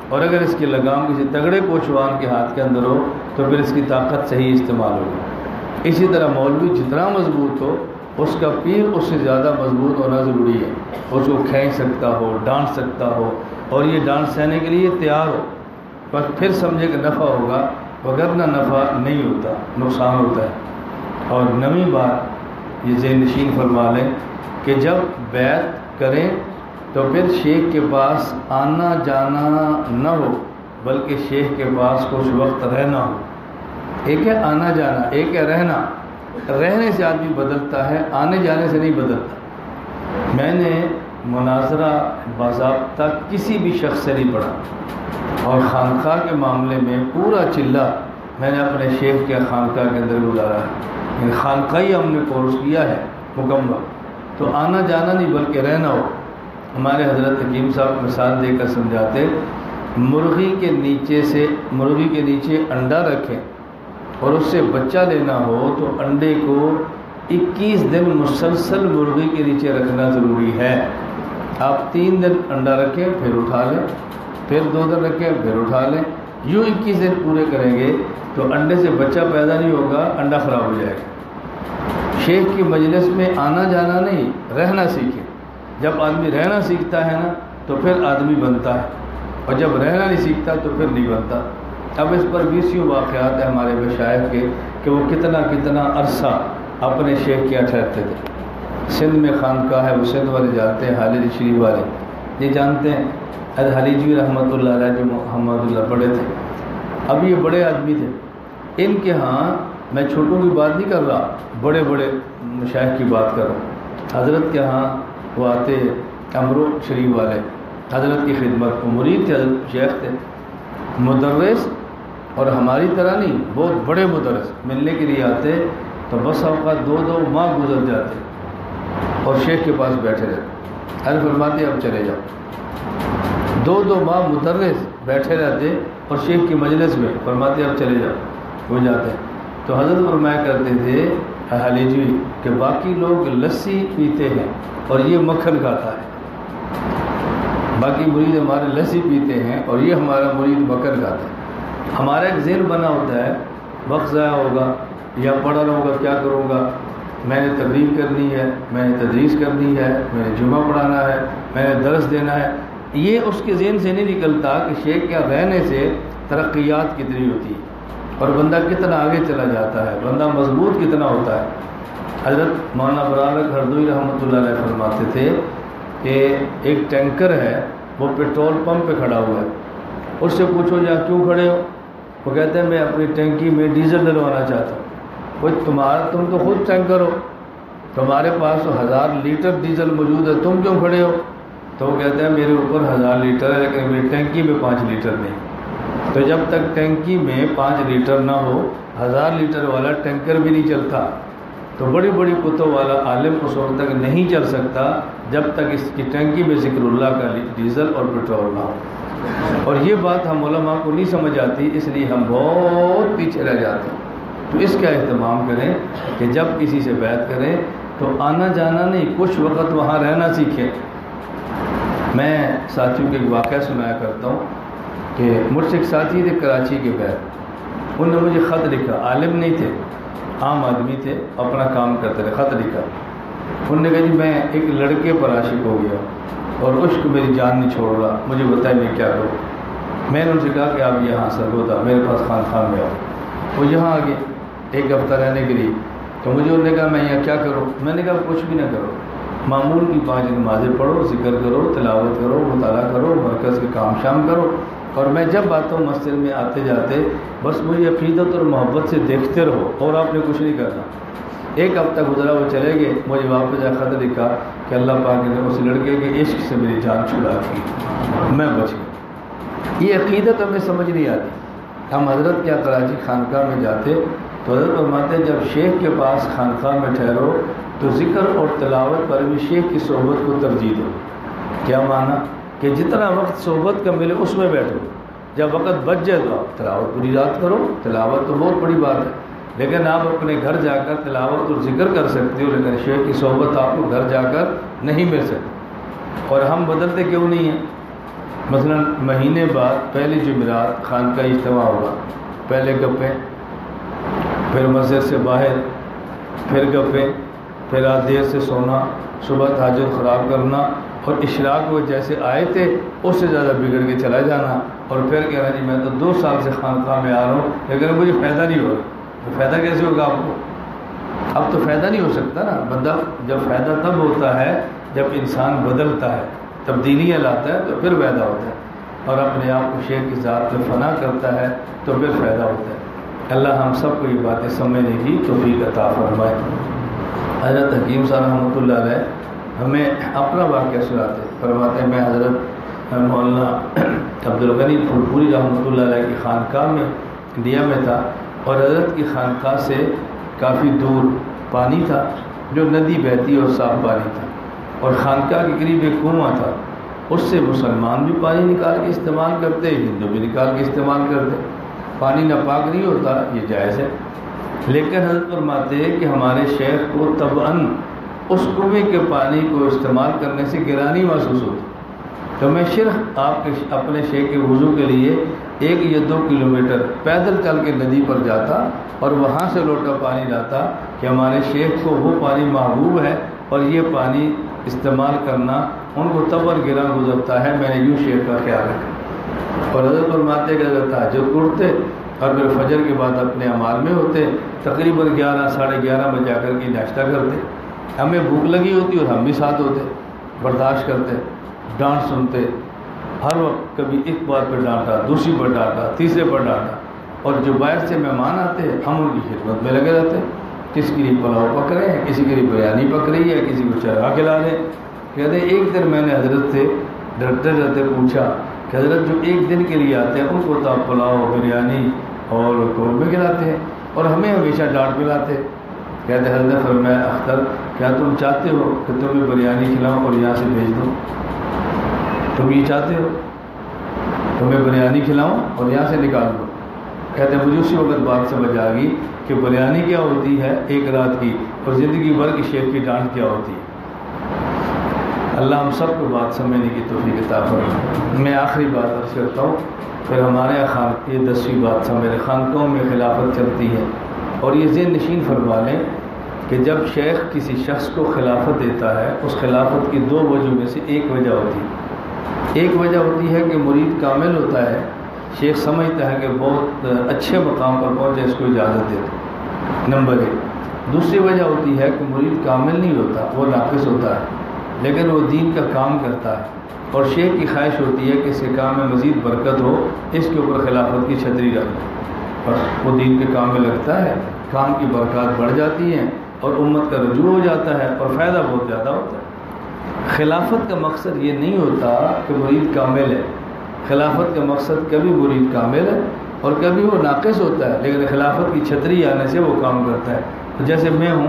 اور اگر اس کی لگام کسی تگڑے کوچوان کے ہاتھ کے اندر ہو تو پھر اس کی طاقت صحیح استعمال ہوگی. اسی طرح مولوی جتنا مضبوط ہو اس کا پیر اس سے زیادہ مضبوط ہونا ضروری ہے. اس کو کھینچ سکتا ہو، ڈانٹ سکتا ہو، اور یہ ڈانٹ سہنے کے لیے تیار ہو، بس پھر سمجھے کہ نفع ہوگا، وگرنہ نفع نہیں ہوتا، نقصان ہوتا ہے. اور 9ویں بات یہ ذہن نشین فرما لیں کہ جب بیعت کریں تو پھر شیخ کے پاس آنا جانا نہ ہو بلکہ شیخ کے پاس کچھ وقت رہنا ہو. ایک ہے آنا جانا، ایک ہے رہنا. رہنے سے آدمی بدلتا ہے، آنے جانے سے نہیں بدلتا. میں نے مناظرہ باضابطہ کسی بھی شخص سے نہیں پڑھا اور خانقاہ کے معاملے میں پورا چلہ میں نے اپنے شیخ کے خانقاہ کے اندر گزارا ہے. خانقاہی ہم نے کورس کیا ہے مکمل. تو آنا جانا نہیں بلکہ رہنا ہو. ہمارے حضرت حکیم صاحب مثال دے کر سمجھاتے، مرغی کے نیچے انڈا رکھیں اور اس سے بچہ لینا ہو تو انڈے کو 21 دن مسلسل مرغی کے نیچے رکھنا ضروری ہے۔ آپ 3 دن انڈا رکھیں پھر اٹھا لیں، پھر 2 دن رکھیں پھر اٹھا لیں، یوں 21 دن پورے کریں گے تو انڈے سے بچہ پیدا نہیں ہوگا، انڈا خراب ہو جائے گا۔ شیخ کی مجلس میں آنا جانا نہیں، رہنا سیکھیں۔ جب آدمی رہنا سیکھتا ہے نا تو پھر آدمی بنتا ہے، اور جب رہنا نہیں سیکھتا تو پھر نہیں بنتا۔ اب اس پر 20 واقعات ہیں ہمارے مشائخ کے کہ وہ کتنا عرصہ اپنے شیخ کیا ٹھہرتے تھے۔ سندھ میں خانقاہ ہے، وہ سندھ والے جانتے ہیں، حالی شریف والے یہ جانتے ہیں۔ حلیجوی رحمۃ اللہ علیہ جو محمد اللہ بڑے تھے، اب یہ بڑے آدمی تھے، ان کے ہاں میں چھوٹوں کی بات نہیں کر رہا، بڑے بڑے مشائخ کی بات کر رہا ہوں۔ حضرت کے ہاں وہ آتے امرو شریف والے، حضرت کی خدمت کو مرید تھے، حضرت شیخ تھے، مدرس، اور ہماری طرح نہیں، بہت بڑے مدرس ملنے کے لیے آتے تو بس اوقات 2 ماہ گزر جاتے اور شیخ کے پاس بیٹھے رہتے۔ حضرت فرماتے اب چلے جاؤ، 2 ماہ مدرس بیٹھے رہتے اور شیخ کی مجلس میں، فرماتے اب چلے جاؤ، ہو جاتے۔ تو حضرت فرمایا کرتے تھے حلیجوی کہ باقی لوگ لسی پیتے ہیں اور یہ مکھن کھاتا ہے، باقی مرید ہمارے لسی پیتے ہیں اور یہ ہمارا مرید مکھن کھاتا ہے۔ ہمارا ایک ذہن بنا ہوتا ہے وقت ضائع ہوگا یا پڑھا رہوں گا، کیا کروں گا، میں نے تقریر کرنی ہے، میں نے تدریس کرنی ہے، میں نے جمعہ پڑھانا ہے، میں نے درس دینا ہے، یہ اس کے ذہن سے نہیں نکلتا کہ شیخ کیا رہنے سے ترقیات کتنی ہوتی ہے اور بندہ کتنا آگے چلا جاتا ہے، بندہ مضبوط کتنا ہوتا ہے۔ حضرت مولانا برارک ہردوئی رحمۃ اللہ علیہ فرماتے تھے کہ ایک ٹینکر ہے، وہ پیٹرول پمپ پہ کھڑا ہوا ہے، اس سے پوچھو جا کیوں کھڑے ہو، وہ کہتے ہیں میں اپنی ٹینکی میں ڈیزل ڈلوانا چاہتا ہوں۔ وہ تم تو خود ٹینکر ہو، تمہارے پاس تو 1000 لیٹر ڈیزل موجود ہے، تم کیوں کھڑے ہو؟ تو وہ کہتے ہیں میرے اوپر 1000 لیٹر ہے لیکن میری ٹینکی میں 5 لیٹر نہیں۔ تو جب تک ٹینکی میں 5 لیٹر نہ ہو، 1000 لیٹر والا ٹینکر بھی نہیں چلتا۔ تو بڑی بڑی کتب والا عالم اس وقت تک نہیں چل سکتا جب تک اس کی ٹینکی میں ذکر اللہ کا ڈیزل اور پیٹرول نہ ہو۔ اور یہ بات ہم علماء کو نہیں سمجھ آتی، اس لیے ہم بہت پیچھے رہ جاتے ہیں۔ تو اس کا اہتمام کریں کہ جب کسی سے بیعت کریں تو آنا جانا نہیں، کچھ وقت وہاں رہنا سیکھیں۔ میں ساتھیوں کے ایک واقعہ سنایا کرتا ہوں کہ مجھ سے ایک ساتھی تھے کراچی کے بیعت، انہوں نے مجھے خط لکھا، عالم نہیں تھے، عام آدمی تھے، اپنا کام کرتے تھے، خط لکھا۔ انہوں نے کہا جی میں ایک لڑکے پر عاشق ہو گیا اور عشق میری جان نہیں چھوڑ رہا، مجھے بتائیں میں کیا کروں۔ میں نے ان سے کہا کہ آپ یہاں سرگودا میرے پاس خانقاہ میں آؤ۔ وہ یہاں آ گئے 1 ہفتہ رہنے کے لیے، تو مجھے انہوں نے کہا میں یہاں کیا کروں؟ میں نے کہا کچھ بھی نہ کرو، معمول کی 5 نمازیں پڑھو، ذکر کرو، تلاوت کرو، مطالعہ کرو، مرکز کے کام شام کرو، اور میں جب آتا ہوں مسجد میں آتے جاتے بس مجھے عقیدت اور محبت سے دیکھتے رہو، اور آپ نے کچھ نہیں کرنا۔ 1 ہفتہ گزرا، وہ چلے گئے، مجھے واپس جا خط لکھا کہ اللہ پاک نے اس لڑکے کے عشق سے میری جان چھڑا دی، میں بچ گیا۔ یہ عقیدت ہمیں سمجھ نہیں آتی۔ ہم حضرت کیا کراچی خانقاہ میں جاتے تو حضرت فرماتے ہیں جب شیخ کے پاس خانقاہ میں ٹھہرو تو ذکر اور تلاوت پر بھی شیخ کی صحبت کو ترجیح دو۔ کیا معنی کہ جتنا وقت صحبت کا ملے اس میں بیٹھو، جب وقت بچ جائے تو آپ تلاوت پوری رات کرو، تلاوت تو بہت بڑی بات ہے، لیکن آپ اپنے گھر جا کر تلاوت اور ذکر کر سکتے ہو، لیکن شیخ کی صحبت آپ کو گھر جا کر نہیں مل سکتی۔ اور ہم بدلتے کیوں نہیں ہیں؟ مثلا مہینے بعد پہلی جمعرات خانقاہ اجتماع ہوگا، پہلے گپیں، پھر مسجد سے باہر، پھر گپیں، پھر رات دیر سے سونا، صبح تہجد خراب کرنا، اور اشراق وہ جیسے آئے تھے اس سے زیادہ بگڑ کے چلا جانا، اور پھر کہنا جی میں تو 2 سال سے خانقاہ میں آ رہا ہوں لیکن مجھے فائدہ نہیں ہو رہا۔ تو فائدہ کیسے ہوگا آپ کو؟ اب تو فائدہ نہیں ہو سکتا نا۔ بندہ جب فائدہ تب ہوتا ہے جب انسان بدلتا ہے، تبدیلیاں لاتا ہے تو پھر فائدہ ہوتا ہے، اور اپنے آپ کو شیخ کی ذات میں فنا کرتا ہے تو پھر فائدہ ہوتا ہے۔ اللہ ہم سب کو یہ باتیں سمجھنے کی توفیق عطا فرمائے۔ حضرت حکیم صاحب رحمۃ اللہ علیہ ہمیں اپنا واقعہ سناتے، فرماتے ہیں میں حضرت مولانا عبدالغنی پھولپوری رحمۃ اللہ علیہ کی خانقاہ میں انڈیا میں تھا، اور حضرت کی خانقاہ سے کافی دور پانی تھا جو ندی بہتی اور صاف پانی تھا، اور خانقاہ کے قریب ایک کنواں تھا، اس سے مسلمان بھی پانی نکال کے استعمال کرتے، ہندو بھی نکال کے استعمال کرتے۔ پانی ناپاک نہیں ہوتا، یہ جائز ہے، لیکن حضرت فرماتے ہیں کہ ہمارے شیخ کو طبعاً اس کنویں کے پانی کو استعمال کرنے سے گرانی محسوس ہوتی، تو میں صرف آپ کے اپنے شیخ کے وضو کے لیے 1 یا 2 کلومیٹر پیدل چل کے ندی پر جاتا اور وہاں سے لوٹا پانی لاتا کہ ہمارے شیخ کو وہ پانی محبوب ہے اور یہ پانی استعمال کرنا ان کو طبعاً گرا گزرتا ہے، میں نے یوں شیخ کا خیال رکھا۔ اور حضرت فرماتے کہ حضرت تہجد اٹھتے اور پھر فجر کے بعد اپنے اعمال میں ہوتے، تقریباً 11 ساڑھے 11 بجے جا کر کے ناشتہ کرتے، ہمیں بھوک لگی ہوتی اور ہم بھی ساتھ ہوتے، برداشت کرتے، ڈانٹ سنتے، ہر وقت کبھی ایک بات پہ ڈانٹا، دوسری پر ڈانٹا، تیسرے پر ڈانٹا، اور جو باہر سے مہمان آتے ہم ان کی خدمت میں لگے رہتے، کس کے لیے پلاؤ پک رہے ہیں، کسی کے لیے بریانی پک رہی ہے، کسی کو چرا کھلا رہے ہیں۔ کہتے ہیں ایک دن میں نے حضرت سے ڈرتے ڈرتے پوچھا کہ حضرت جو ایک دن کے لیے آتے ہیں ان کو تو آپ پلاؤ بریانی اور قورمے کھلاتے ہیں اور ہمیں ہمیشہ ڈانٹ پلاتے۔ کہتے حضرت فرمایا اختر کیا تم چاہتے ہو کہ تمہیں بریانی کھلاؤں اور یہاں سے بھیج دوں؟ تم یہ چاہتے ہو تمہیں بریانی کھلاؤں اور یہاں سے نکال دو؟ کہتے ہیں مجھے اسی وقت بات سمجھ آ گئی کہ بریانی کیا ہوتی ہے ایک رات کی اور زندگی بھر کی شیخ کی ڈانٹ کیا ہوتی ہے۔ اللہ ہم سب کو بات سمجھنے کی توفیق عطا فرمائے۔ میں آخری بات عرض کرتا ہوں، پھر ہمارے یہاں یہ 10ویں بات سمجھ، خانقاہوں میں خلافت چلتی ہے، اور یہ ذہن نشین فرما لیں کہ جب شیخ کسی شخص کو خلافت دیتا ہے اس خلافت کی 2 وجہ میں سے ایک وجہ ہوتی ہے۔ ایک وجہ ہوتی ہے کہ مرید کامل ہوتا ہے، شیخ سمجھتا ہے کہ بہت اچھے مقام پر پہنچے، اس کو اجازت دیتے، نمبر 1۔ دوسری وجہ ہوتی ہے کہ مرید کامل نہیں ہوتا، وہ ناقص ہوتا ہے لیکن وہ دین کا کام کرتا ہے، اور شیخ کی خواہش ہوتی ہے کہ اس کے کام میں مزید برکت ہو، اس کے اوپر خلافت کی چھتری رکھ دو، اور وہ دین کے کام میں لگتا ہے، کام کی برکات بڑھ جاتی ہیں اور امت کا رجوع ہو جاتا ہے اور فائدہ بہت زیادہ ہوتا ہے۔ خلافت کا مقصد یہ نہیں ہوتا کہ مرید کامل ہے، خلافت کا مقصد کبھی مرید کامل ہے اور کبھی وہ ناقص ہوتا ہے، لیکن خلافت کی چھتری آنے سے وہ کام کرتا ہے۔ تو جیسے میں ہوں،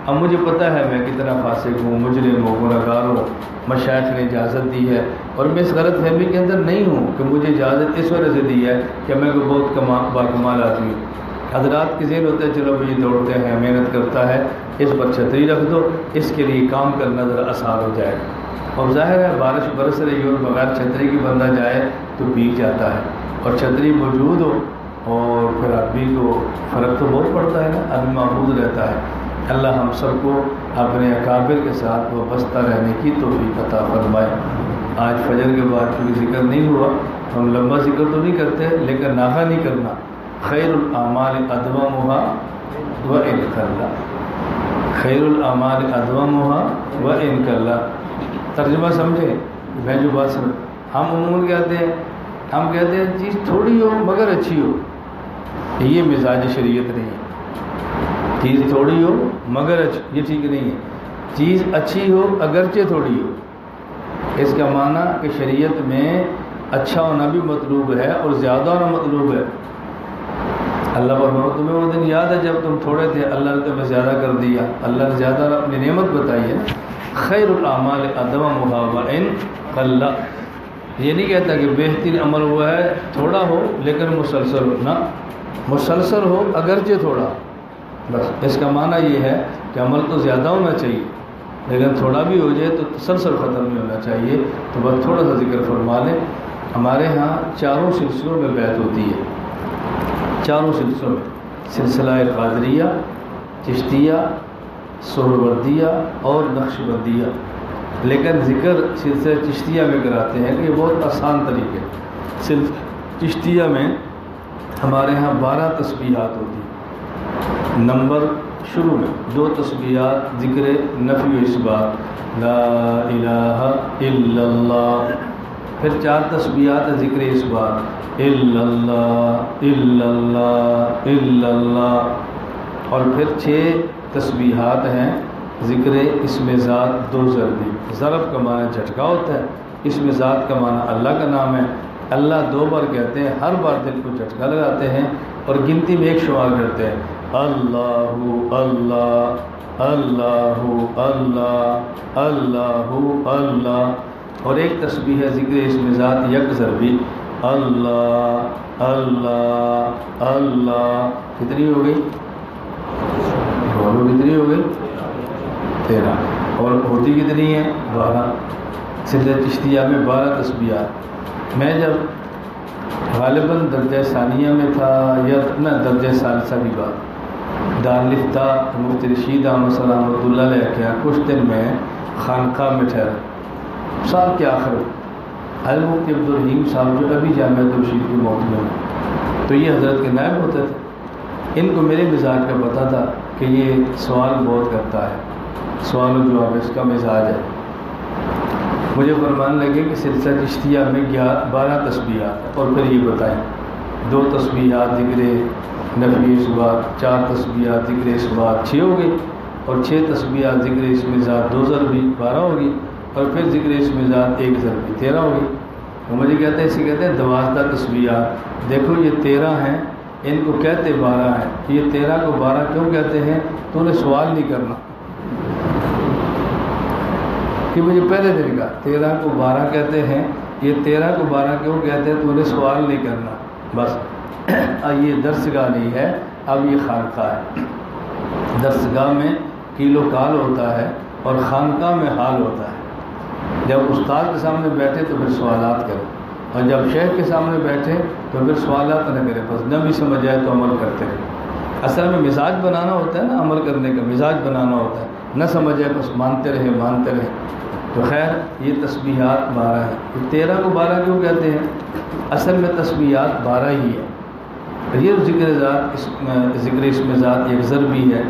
اب مجھے پتہ ہے میں کتنا فاسق ہوں، مجرم ہوں، گنہگار ہوں، مشائخ نے اجازت دی ہے اور میں اس غلط فہمی کے اندر نہیں ہوں کہ مجھے اجازت اس وجہ سے دی ہے کہ میں کوئی بہت باکمال آدمی ہوں۔ حضرات کے ذہن ہوتے ہیں چلو بھائی دوڑتے ہیں، محنت کرتا ہے، اس پر چھتری رکھ دو، اس کے لیے کام کرنا ذرا آسان ہو جائے گا۔ اور ظاہر ہے بارش برس رہی ہو اور بغیر چھتری کی بندہ جائے تو بھیگ جاتا ہے، اور چھتری موجود ہو اور پھر آدمی کو فرق تو بہت پڑتا ہے نا، آدمی محفوظ رہتا ہے۔ اللہ ہم سب کو اپنے اکابر کے ساتھ وابستہ رہنے کی توفیق عطا فرمائے۔ آج فجر کے بعد کوئی ذکر نہیں ہوا، ہم لمبا ذکر تو نہیں کرتے لیکن ناغہ نہیں کرنا۔ خیر الاعمال ادومها وان قل، خیر الاعمال ادومها وان قل۔ ترجمہ سمجھے میں جو بات سمجھ، ہم عموماً کہتے ہیں چیز تھوڑی ہو مگر اچھی ہو، یہ مزاج شریعت نہیں ہے۔ چیز تھوڑی ہو مگر یہ ٹھیک نہیں ہے، چیز اچھی ہو اگرچہ تھوڑی ہو۔ اس کا معنی کہ شریعت میں اچھا ہونا بھی مطلوب ہے اور زیادہ ہونا مطلوب ہے۔ اللہ فرماتا ہے تمہیں وہ دن یاد ہے جب تم تھوڑے تھے، اللہ نے تمہیں زیادہ کر دیا، اللہ نے زیادہ اپنی نعمت بتائی ہے۔ خیر الاعمال ادومها وان قل، یہ نہیں کہتا کہ بہترین عمل ہوا ہے تھوڑا ہو لیکن مسلسل ہو، نہ مسلسل ہو اگرچہ تھوڑا، بس اس کا معنی یہ ہے کہ عمل تو زیادہ ہونا چاہیے لیکن تھوڑا بھی ہو جائے تو تسلسل ختم نہیں ہونا چاہیے۔ تو بس تھوڑا سا ذکر فرما لیں، ہمارے ہاں 4 سلسلوں میں بیعت ہوتی ہے، 4 سلسلوں میں، سلسلہ قادریہ، چشتیہ، سہروردیہ اور نقشبندیہ۔ لیکن ذکر سلسلہ چشتیہ میں کراتے ہیں کہ یہ بہت آسان طریقے۔ چشتیہ میں ہمارے ہاں 12 تسبیحات ہوتی ہیں۔ نمبر شروع میں 2 تسبیحات ذکر نفی و اثبات، لا الہ الا اللہ، پھر 4 تسبیحات ذکر اثبات، الا اللہ الا اللہ الا اللہ، اور پھر 6 تسبیحات ہیں ذکر اسم ذات 2 ضربی۔ ضرب کا معنی جھٹکا ہوتا ہے، اسم ذات کا معنی اللہ کا نام ہے، اللہ 2 بار کہتے ہیں، ہر بار دل کو جھٹکا لگاتے ہیں اور گنتی میں 1 شمار کرتے ہیں، اللہ اللہ اللہ اللہ اللہ اللہ، اور ایک تسبیح ہے ذکر اسم ذات 1 ضربی، اللہ اللہ اللہ، کتنی ہو گئی؟ کتنی ہو گئی؟ 13۔ اور ہوتی کتنی ہے؟ 12۔ سلسلہ چشتیہ میں 12 تسبیحات۔ میں جب غالباً درجہ ثانیہ میں تھا یا نہ درجہ ثالثہ کی بات، دارالفتہ مفتی رشید احمد صاحب رحمۃ اللہ علیہ کیا کچھ دن میں خانقاہ میں ٹھہرا، سال کے آخر حضرت مفتی عبدالرحیم صاحب جو ابھی جامعہ الرشید کی موت میں، تو یہ حضرت کے نائب ہوتے تھے۔ ان کو میرے مزاج کا پتہ تھا کہ یہ سوال بہت کرتا ہے، سوال و جواب اس کا مزاج ہے۔ مجھے فرمانے لگے کہ سلسلہ چشتیہ میں 12 تسبیحات، اور پھر یہ بتائیں 2 تسبیحات ذکر نفی ثبات، 4 تسبیحات ذکر ثبات، 6 ہو گئی، اور 6 تسبیحات ذکر اسم ذات 2 ضربی 12 ہوگی، اور پھر ذکر اسم ذات 1 ضربی 13 ہوگی۔ تو مجھے کہتے ہیں، اسے کہتے ہیں 12 تسبیحات۔ دیکھو یہ 13 ہیں، ان کو کہتے 12 ہیں، یہ 13 کو 12 کیوں کہتے ہیں؟ تو انہیں سوال نہیں کرنا کہ مجھے پہلے دن کا 13 کو 12 کہتے ہیں، یہ 13 کو 12 کیوں کہتے ہیں؟ تو انہیں سوال نہیں کرنا، بس۔ یہ درسگاہ نہیں ہے، اب یہ خانقاہ ہے۔ درسگاہ میں کیل و کال ہوتا ہے اور خانقاہ میں حال ہوتا ہے۔ جب استاد کے سامنے بیٹھے تو پھر سوالات کرو، اور جب شیخ کے سامنے بیٹھے تو پھر سوالات نہ کرے، بس نہ بھی سمجھ آئے تو عمل کرتے رہے۔ اصل میں مزاج بنانا ہوتا ہے نا، عمل کرنے کا مزاج بنانا ہوتا ہے، نہ سمجھ آئے بس مانتے رہے۔ تو خیر یہ تسبیحات 12 ہیں۔ 13 کو 12 کیوں کہتے ہیں؟ اصل میں تسبیحات 12 ہی ہے۔ یہ ذکر ذات ذکر اسم ذات 1 ضربی ہے۔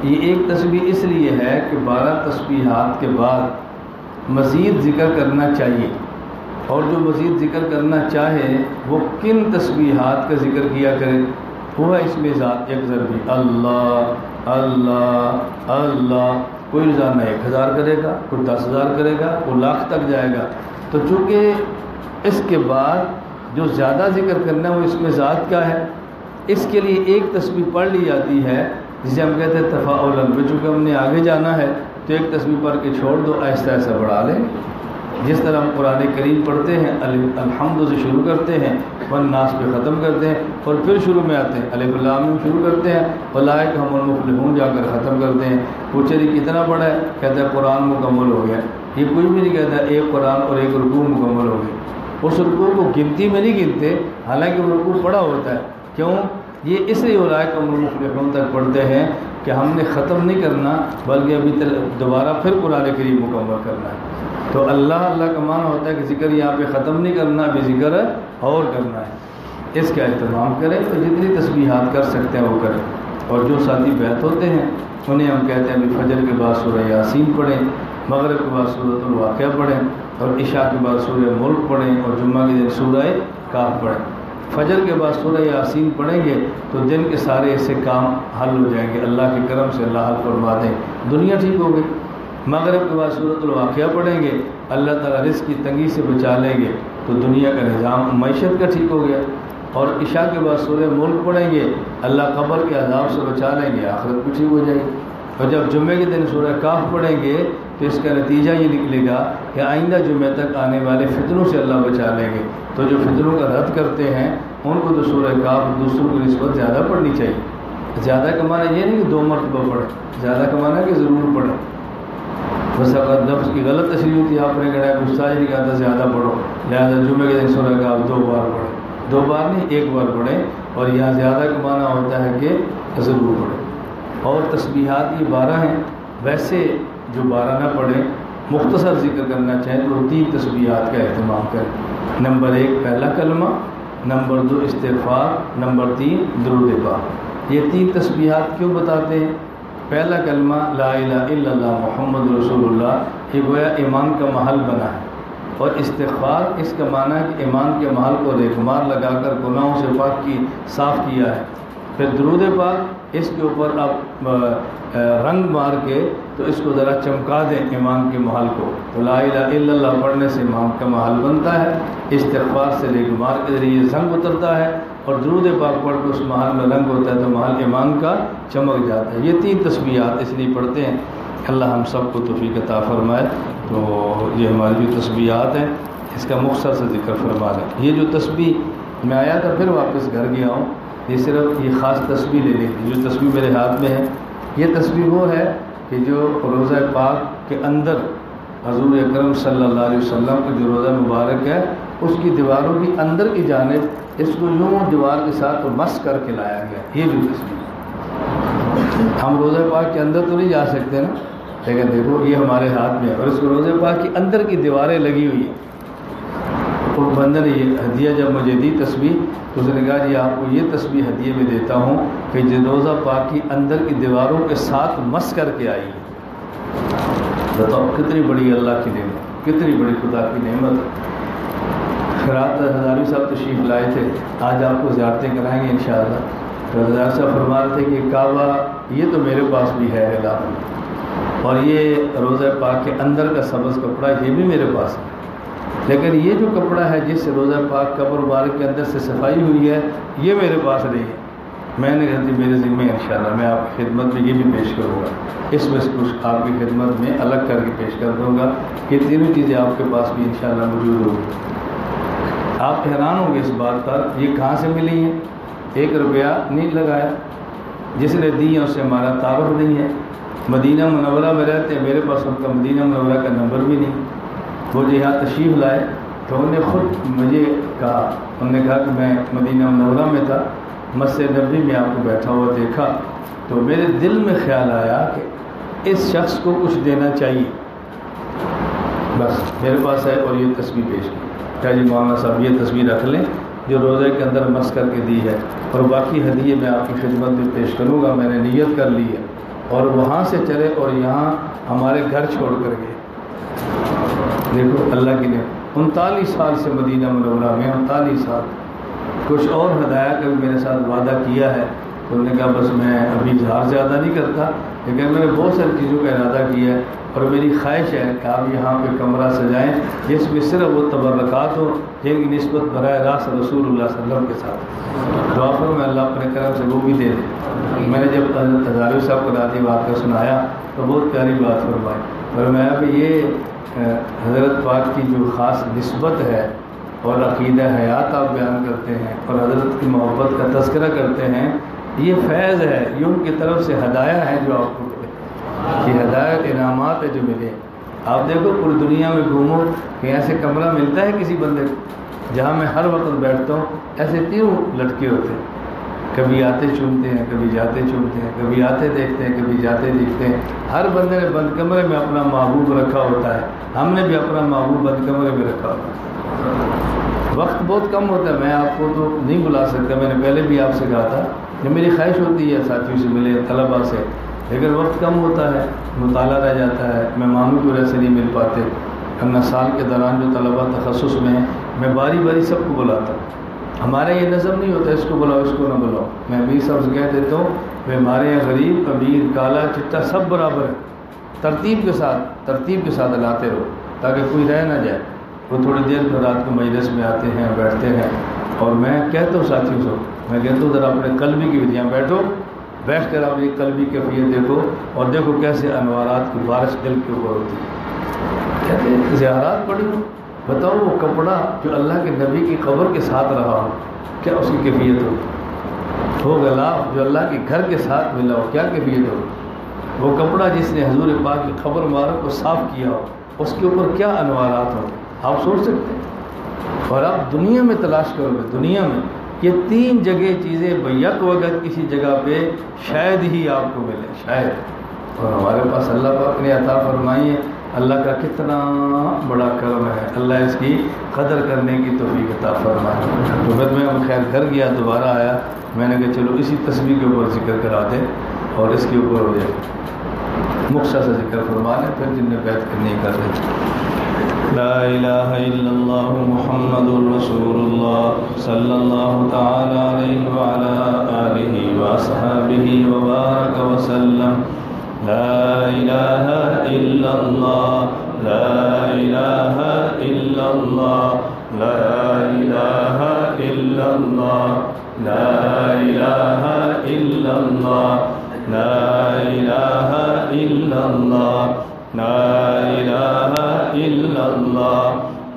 یہ ایک تسبیح اس لیے ہے کہ 12 تسبیحات کے بعد مزید ذکر کرنا چاہیے، اور جو مزید ذکر کرنا چاہے وہ کن تسبیحات کا ذکر کیا کرے؟ وہ ہے اسم ذات 1 ضربی، اللہ اللہ اللہ۔ کوئی روزانہ 1000 کرے گا، کوئی 10,000 کرے گا، کوئی لاکھ تک جائے گا۔ تو چونکہ اس کے بعد جو زیادہ ذکر کرنا ہے وہ اسم ذات کا ہے، اس کے لیے ایک تسبیح پڑھ لی جاتی ہے، جسے ہم کہتے ہیں تفاعلاً۔ چونکہ ہم نے آگے جانا ہے تو ایک تسبیح پڑھ کے چھوڑ دو، آہستہ آہستہ بڑھا لیں۔ جس طرح ہم قرآن کریم پڑھتے ہیں، الحمد سے شروع کرتے ہیں، والناس پہ ختم کرتے ہیں، اور پھر شروع میں آتے ہیں الف لام میم شروع کرتے ہیں، اولئک هم المفلحون جا کر ختم کرتے ہیں۔ پوچھے جی کتنا پڑھا ہے؟ کہتا ہے قرآن مکمل ہو گیا۔ یہ کوئی بھی نہیں کہتا ایک قرآن اور ایک رکوع مکمل ہو گئی۔ اس رکوع کو گنتی میں نہیں گنتے، حالانکہ وہ رکوع پڑھا ہوتا ہے۔ کیوں؟ یہ اس لیے اولئک هم المفلحون تک پڑھتے ہیں کہ ہم نے ختم نہیں کرنا، بلکہ ابھی دوبارہ پھر قرآن کریم مکمل کرنا ہے۔ تو اللہ اللہ کا معنی ہوتا ہے کہ ذکر یہاں پہ ختم نہیں کرنا، ابھی ذکر اور کرنا ہے، اس کا اہتمام کریں۔ تو جتنی تسبیحات کر سکتے ہیں وہ کریں۔ اور جو ساتھی بیعت ہوتے ہیں انہیں ہم کہتے ہیں کہ فجر کے بعد سورہ یاسین پڑھیں، مغرب کے بعد سورۃ الواقعہ پڑھیں، اور عشاء کے بعد سورہ ملک پڑھیں، اور جمعہ کے دن سورہ کاف پڑھیں۔ فجر کے بعد سورہ یاسین پڑھیں گے تو دن کے سارے ایسے کام حل ہو جائیں گے، اللہ کے کرم سے اللہ حل فرما دیں، دنیا ٹھیک ہو گئی۔ مغرب کے بعد سورۃ الواقعہ پڑھیں گے، اللہ تعالیٰ رزق کی تنگی سے بچا لیں گے، تو دنیا کا نظام معیشت کا ٹھیک ہو گیا۔ اور عشاء کے بعد سورہ ملک پڑھیں گے، اللہ قبر کے عذاب سے بچا لیں گے، آخرت بھی ٹھیک ہو جائے گی۔ اور جب جمعے کے دن سورہ کاف پڑھیں گے تو اس کا نتیجہ یہ نکلے گا کہ آئندہ جمعے تک آنے والے فتنوں سے اللہ بچا لیں گے۔ تو جو فتنوں کا رد کرتے ہیں ان کو تو سورہ کاف دوسروں کی نسبت زیادہ پڑھنی چاہیے۔ زیادہ کمانا یہ نہیں کہ 2 مرتبہ پڑھیں، زیادہ کمانا کہ ضرور پڑھیں۔ بس اگر لفظ کی غلط تشریح ہوتی ہے، آپ نے کہا استاد نہیں کہتا زیادہ پڑھو، لہٰذا جمعے کے دن سورہ کاف 2 بار پڑھیں، 2 بار نہیں 1 بار پڑھیں، اور یہاں زیادہ کمانا ہوتا ہے کہ ضرور پڑھیں۔ اور تسبیحات یہ 12 ہیں، ویسے جو 12 نہ پڑھیں، مختصر ذکر کرنا چاہیں تو 3 تسبیحات کا اہتمام کریں۔ نمبر 1 پہلا کلمہ، نمبر 2 استغفار، نمبر 3 درود پاک۔ یہ 3 تسبیحات کیوں بتاتے ہیں؟ پہلا کلمہ لا الہ الا اللہ محمد رسول اللہ، یہ گویا ایمان کا محل بنا ہے، اور استغفار اس کا معنی ہے کہ ایمان کے محل کو ریگمار لگا کر گناہوں سے پاک کی صاف کیا ہے۔ پھر درود پاک اس کے اوپر آپ رنگ مار کے تو اس کو ذرا چمکا دیں ایمان کے محل کو، تو لا الہ الا اللہ پڑھنے سے ایمان کا محل بنتا ہے، استغفار سے ریگمار کے ذریعے زنگ اترتا ہے، اور درود پاک پڑھ کے اس محل میں رنگ ہوتا ہے تو محل ایمان کا چمک جاتا ہے۔ یہ 3 تسبیحات اس لیے پڑھتے ہیں۔ اللہ ہم سب کو توفیق عطا فرمائے۔ تو یہ ہماری جو تسبیحات ہیں اس کا مختصر سے ذکر فرما لیں۔ یہ جو تسبیح میں آیا تھا پھر واپس گھر گیا ہوں، یہ صرف یہ خاص تسبیح لے لی تھی۔ جو تسبیح میرے ہاتھ میں ہے یہ تسبیح وہ ہے کہ جو روضہ پاک کے اندر حضور اکرم صلی اللہ علیہ وسلم کا جو روضہ مبارک ہے اس کی دیواروں کی اندر کی جانب اس کو یوں دیوار کے ساتھ مس کر کے لایا گیا۔ یہ جو تسبیح ہے، ہم روضہ پاک کے اندر تو نہیں جا سکتے نا، لیکن دیکھو یہ ہمارے ہاتھ میں ہے اور اس کو روضہ پاک کے اندر کی دیواریں لگی ہوئی ہیں۔ تو بندہ نے یہ ہدیہ جب مجھے دی تسبیح تو اس نے کہا جی آپ کو یہ تسبیح ہدیے میں دیتا ہوں کہ جو روضہ پاک کی اندر کی دیواروں کے ساتھ مس کر کے آئی ہے۔ بتاؤ کتنی بڑی اللہ کی نعمت، کتنی بڑی خدا کی نعمت۔ رات ہزاروی صاحب تشریف لائے تھے، آج آپ کو زیارتیں کرائیں گے انشاءاللہ۔ تو ہزار صاحب فرما رہے تھے کہ کعبہ یہ تو میرے پاس بھی ہے اور یہ روضہ پاک کے اندر کا سبز کپڑا یہ بھی میرے پاس ہے، لیکن یہ جو کپڑا ہے جس سے روضہ پاک قبر مبارک کے اندر سے صفائی ہوئی ہے یہ میرے پاس نہیں ہے۔ میں نے کہا میرے ذمہ انشاءاللہ میں آپ کی خدمت میں یہ بھی پیش کروں گا، اس میں سے کچھ آپ کی خدمت میں الگ کر کے پیش کر دوں گا۔ یہ تینوں چیزیں آپ کے پاس بھی انشاءاللہ موجود ہوگی۔ آپ حیران ہوں گے اس بات پر یہ کہاں سے ملی ہیں؟ 1 روپیہ نہیں لگایا، جس نے دی ہے اس سے ہمارا تعارف نہیں ہے۔ مدینہ منورہ میں رہتے ہیں، میرے پاس ان کا مدینہ منورہ کا نمبر بھی نہیں۔ وہ جو یہاں تشریف لائے تو انہوں نے خود مجھے کہا، انہوں نے کہا کہ میں مدینہ منورہ میں تھا، مسجد نبوی میں آپ کو بیٹھا ہوا دیکھا تو میرے دل میں خیال آیا کہ اس شخص کو کچھ دینا چاہیے، بس میرے پاس ہے اور یہ تسبیح پیش کی۔ کہا جی مولانا صاحب یہ تسبیح رکھ لیں جو روزے کے اندر مس کر کے دی ہے، اور باقی ہدیے میں آپ کی خدمت میں پیش کروں گا، میں نے نیت کر لی ہے۔ اور وہاں سے چلے اور یہاں ہمارے گھر چھوڑ کر گئے۔ دیکھو اللہ کی نے 39 سال سے مدینہ منورہ میں، 39 سال۔ کچھ اور ہدایہ کا بھی میرے ساتھ وعدہ کیا ہے، تو انہوں نے کہا بس میں ابھی اظہار زیادہ نہیں کرتا، لیکن میں نے بہت ساری چیزوں کا ارادہ کیا ہے، اور میری خواہش ہے کہ آپ یہاں پہ کمرہ سجائیں جس میں صرف وہ تبرکات ہوں جن کی نسبت براہ راست رسول اللہ صلی اللہ علیہ وسلم کے ساتھ۔ دعا کروں میں اللہ اپنے کرم سے وہ بھی دے دے۔ میں نے جب حضرت ہزاروی صاحب کو رات واقعہ سنایا تو بہت پیاری بات فرمائی، فرمایا کہ یہ حضرت پاک کی جو خاص نسبت ہے اور عقیدہ حیات آپ بیان کرتے ہیں اور حضرت کی محبت کا تذکرہ کرتے ہیں، یہ فیض ہے، یہ ان کی طرف سے ہدایہ ہے جو آپ کو ملے، یہ ہدایت انعامات ہے جو ملے۔ آپ دیکھو پوری دنیا میں گھومو کہ ایسے کمرہ ملتا ہے کسی بندے کو جہاں میں ہر وقت بیٹھتا ہوں، ایسے تینوں لٹکے ہوتے ہیں، کبھی آتے چومتے ہیں، کبھی جاتے چومتے ہیں، کبھی آتے دیکھتے ہیں، کبھی جاتے دیکھتے ہیں۔ ہر بندے نے بند کمرے میں اپنا محبوب رکھا ہوتا ہے، ہم نے بھی اپنا محبوب بند کمرے میں رکھا ہوتا ہے۔ وقت بہت کم ہوتا ہے، میں آپ کو تو نہیں بلا سکتا، میں نے پہلے بھی آپ سے کہا تھا کہ میری خواہش ہوتی ہے ساتھیوں سے ملے، طلباء سے، لیکن وقت کم ہوتا ہے، مطالعہ رہ جاتا ہے، مہمانوں کی وجہ سے نہیں مل پاتے۔ ورنہ سال کے دوران جو طلباء تخصص میں ہیں میں باری باری سب کو بلاتا ہوں۔ ہمارے یہ نظم نہیں ہوتا اس کو بلاؤ اس کو نہ بلاؤ، میں امیر صاحب سے کہہ دیتا ہوں کہ ہمارے یہاں غریب امیر کالا چٹا سب برابر ہے، ترتیب کے ساتھ لاتے رہو تاکہ کوئی رہ نہ جائے۔ وہ تھوڑی دیر پر رات کو مجلس میں آتے ہیں، بیٹھتے ہیں، اور میں کہتا ہوں ساتھیوں سے، میں کہتا ہوں ذرا اپنے قلبی کی ودیاں بیٹھو، بیٹھ کر اپنی قلبی کیفیت دیکھو اور دیکھو کیسے انوارات کی بارش دل کے اوپر ہوتی ہے۔ کہتے ہیں زیارات پڑھی ہو، بتاؤ وہ کپڑا جو اللہ کے نبی کی قبر کے ساتھ رہا ہو کیا اس کی کیفیت ہو؟ وہ غلاف جو اللہ کے گھر کے ساتھ ملا ہو کیا کیفیت ہو؟ وہ کپڑا جس نے حضور پاک کی قبر مبارک کو صاف کیا ہو اس کے اوپر کیا انوارات ہوں؟ آپ سوچ سکتے ہیں؟ اور آپ دنیا میں تلاش کرو گے، دنیا میں یہ 3 جگہ چیزیں بیک وقت کسی جگہ پہ شاید ہی آپ کو ملے، شاید۔ اور ہمارے پاس اللہ پاک نے عطا فرمائی ہے، اللہ کا کتنا بڑا کرم ہے، اللہ اس کی قدر کرنے کی توفیق عطا فرمائے۔ تو پھر میں خیر گھر گیا، دوبارہ آیا، میں نے کہا چلو اسی تسبیح کے اوپر ذکر کرا دیں اور اس کے اوپر ہو جائے مختصر سے ذکر فرما لیں، پھر جن نے بیعت کرنی کر لیں۔ لا الہ الا اللہ محمد رسول اللہ صلی اللہ تعالی علیہ وعلی آلہ وصحبہ وبارک وسلم۔ لا الہ الا اللہ، لا الہ الا اللہ، لا الہ الا اللہ، لا الہ الا اللہ، لا الہ الا اللہ، لا الہ الا اللہ،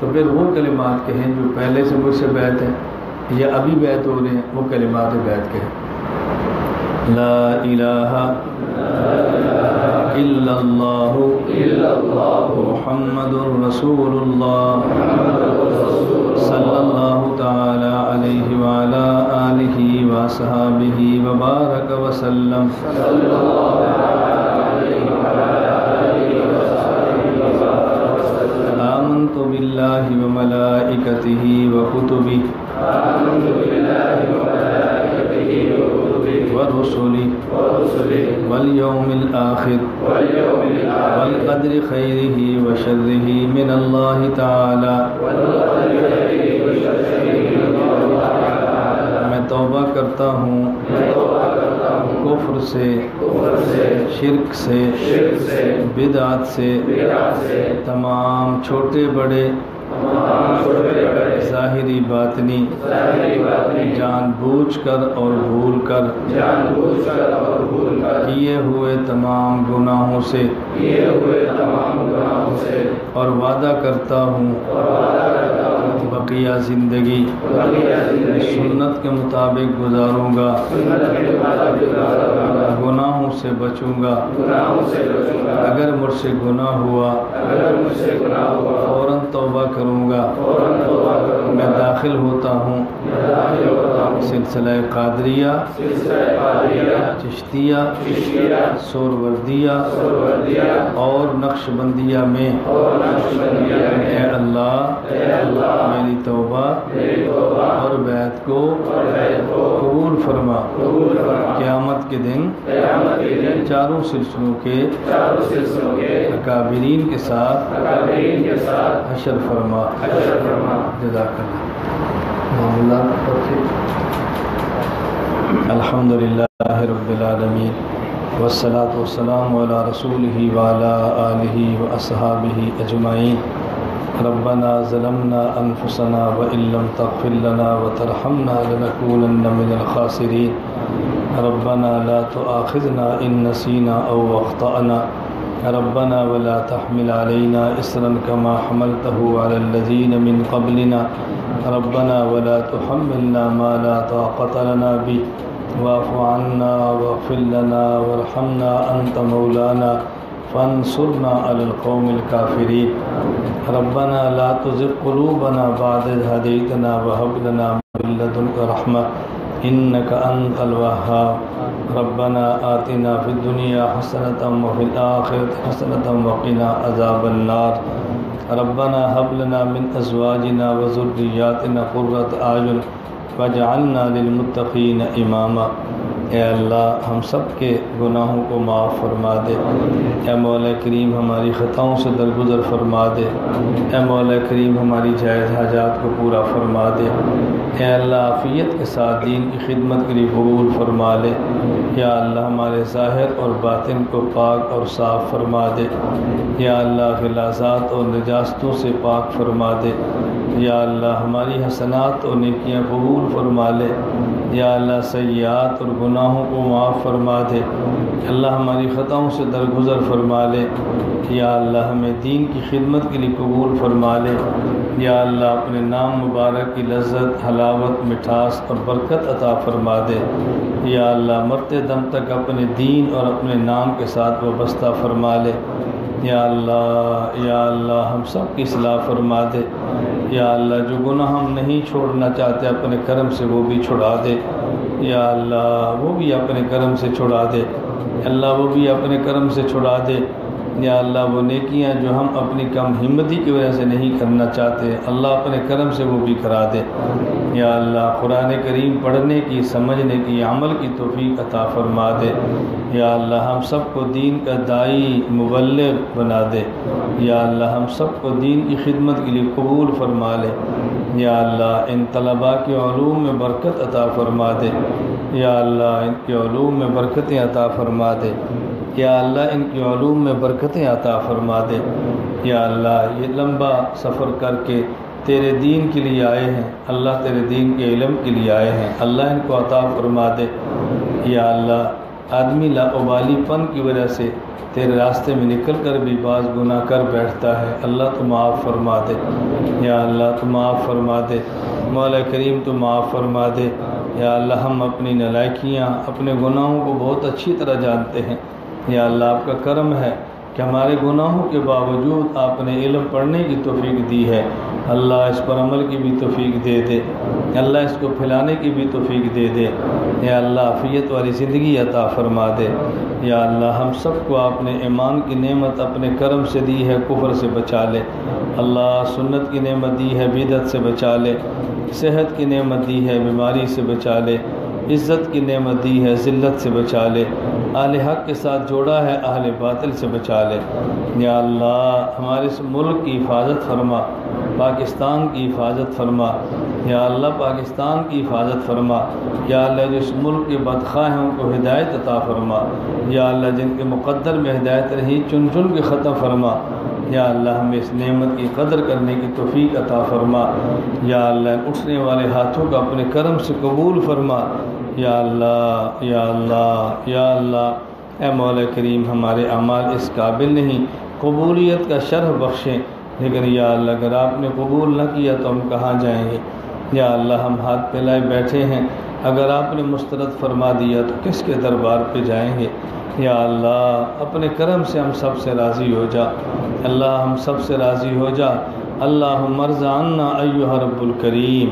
تو پھر وہ کلمات کہیں جو پہلے سے مجھ سے بیعت ہیں یا ابھی بیعت ہو رہے ہیں، وہ کلمات بیعت کہیں۔ لا الہ الا اللہ محمد رسول اللہ صلی اللہ تعالی علیہ وعلی آلہ وصحبہ وبارک وسلم۔ آمنت باللہ وملائکتہ وکتبہ ورسلہ والیوم الآخر والقدر خیرہ وشرہ من اللہ تعالی۔ میں توبہ کرتا ہوں کفر سے، شرک سے، بدعت سے، تمام چھوٹے بڑے ظاہری باطنی جان بوجھ کر اور بھول کر کیے ہوئے تمام گناہوں سے، اور وعدہ کرتا ہوں بقیہ زندگی سنت کے مطابق گزاروں گا، گناہوں سے بچوں گا۔ اگر مجھ سے گناہ ہوا فوراً توبہ کروں گا۔ میں داخل ہوتا ہوں سلسلہ قادریہ، چشتیہ، سہروردیہ اور نقشبندیہ میں۔ اے اللہ میری توبہ اور بیعت کو قبول فرما۔ قیامت کے دن چاروں سلسلوں کے اکابرین کے ساتھ حشر فرما۔ جزاک اللہ۔ الحمدللہ رب العالمین والصلاة والسلام علی رسولہ وعلی آلہ واصحابہ اجمعین۔ ربنا ظلمنا انفسنا وان لم تغفر لنا وترحمنا لنكونن من الخاسرین۔ ربنا لا تؤاخذنا ان نسینا او اخطأنا، ربنا ولا تحمل علينا إصرا كما حملته على الذين من قبلنا، ربنا ولا تحملنا ما لا طاقة لنا به، واعف عنا واغفر لنا وارحمنا أنت مولانا فانصرنا على القوم الكافرين۔ ربنا لا تزغ قلوبنا بعد إذ هديتنا وهب لنا من لدنك رحمة إنك أنت الوهاب۔ ربنا آتنا في الدنيا حسنة وفي الآخرة حسنة وقنا عذاب النار۔ ربنا هب لنا من أزواجنا وذرياتنا قرة أعين واجعلنا للمتقين إماما۔ اے اللہ ہم سب کے گناہوں کو معاف فرما دے۔ اے مولا کریم ہماری خطاؤں سے درگزر فرما دے۔ اے مولا کریم ہماری جائز حاجات کو پورا فرما دے۔ اے اللہ عافیت کے ساتھ دین کی خدمت کے لیے قبول فرما لے۔ یا اللہ ہمارے ظاہر اور باطن کو پاک اور صاف فرما دے۔ یا اللہ غلاظات اور نجاستوں سے پاک فرما دے۔ یا اللہ ہماری حسنات اور نیکیاں قبول فرما لے۔ یا اللہ سیئات اور گناہوں کو معاف فرما دے۔ اللہ ہماری خطاؤں سے درگزر فرما لے۔ یا اللہ ہمیں دین کی خدمت کے لیے قبول فرما لے۔ یا اللہ اپنے نام مبارک کی لذت، حلاوت، مٹھاس اور برکت عطا فرما دے۔ یا اللہ مرتے دم تک اپنے دین اور اپنے نام کے ساتھ وابستہ فرما لے۔ یا اللہ ہم سب کی اصلاح فرما دے۔ یا اللہ جو گناہ ہم نہیں چھوڑنا چاہتے اپنے کرم سے وہ بھی چھڑا دے۔ یا اللہ وہ بھی اپنے کرم سے چھڑا دے۔ اللہ وہ بھی اپنے کرم سے چھڑا دے۔ یا اللہ وہ نیکیاں جو ہم اپنی کم ہمتی کی وجہ سے نہیں کرنا چاہتے اللہ اپنے کرم سے وہ بھی کرا دے۔ یا اللہ قرآن کریم پڑھنے کی، سمجھنے کی، عمل کی توفیق عطا فرما دے۔ یا اللہ ہم سب کو دین کا داعی، مبلغ بنا دے۔ یا اللہ ہم سب کو دین کی خدمت کے لیے قبول فرما لے۔ یا اللہ ان طلباء کے علوم میں برکت عطا فرما دے۔ یا اللہ ان کے علوم میں برکتیں عطا فرما دے۔ یا اللہ ان کے علوم میں برکتیں عطا فرما دے۔ یا اللہ یہ لمبا سفر کر کے تیرے دین کے لیے آئے ہیں، اللہ تیرے دین کے علم کے لیے آئے ہیں، اللہ ان کو عطا فرما دے۔ یا اللہ آدمی لاابالی پن کی وجہ سے تیرے راستے میں نکل کر بھی بعض گناہ کر بیٹھتا ہے، اللہ تو معاف فرما دے، یا اللہ تو معاف فرما دے، مولا کریم تو معاف فرما دے، یا اللہ ہم اپنی نالائکیاں اپنے گناہوں کو بہت اچھی طرح جانتے ہیں، یا اللہ آپ کا کرم ہے کہ ہمارے گناہوں کے باوجود آپ نے علم پڑھنے کی توفیق دی ہے، اللہ اس پر عمل کی بھی توفیق دے دے، اللہ اس کو پھیلانے کی بھی توفیق دے دے، یا اللہ عافیت والی زندگی عطا فرما دے، یا اللہ ہم سب کو آپ نے ایمان کی نعمت اپنے کرم سے دی ہے، کفر سے بچا لے، اللہ سنت کی نعمت دی ہے، بدعت سے بچا لے، صحت کی نعمت دی ہے، بیماری سے بچا لے، عزت کی نعمت دی ہے، ذلت سے بچا لے، اہل حق کے ساتھ جوڑا ہے، اہل باطل سے بچا لے، یا اللہ ہمارے اس ملک کی حفاظت فرما، پاکستان کی حفاظت فرما، یا اللہ پاکستان کی حفاظت فرما، یا اللہ جو اس ملک کے بدخواہ ہیں ان کو ہدایت عطا فرما، یا اللہ جن کے مقدر میں ہدایت رہی چن چن کے ختم فرما، یا اللہ ہمیں اس نعمت کی قدر کرنے کی توفیق عطا فرما، یا اللہ اٹھنے والے ہاتھوں کا اپنے کرم سے قبول فرما، یا اللہ یا اللہ یا اللہ، اے مولا کریم ہمارے اعمال اس قابل نہیں قبولیت کا شرح بخشیں، لیکن یا اللہ اگر آپ نے قبول نہ کیا تو ہم کہاں جائیں گے، یا اللہ ہم ہاتھ پھیلائے بیٹھے ہیں، اگر آپ نے مسترد فرما دیا تو کس کے دربار پہ جائیں گے، یا اللہ اپنے کرم سے ہم سب سے راضی ہو جا، اللہ ہم سب سے راضی ہو جا، اللہم ارض عنا ایھا رب الکریم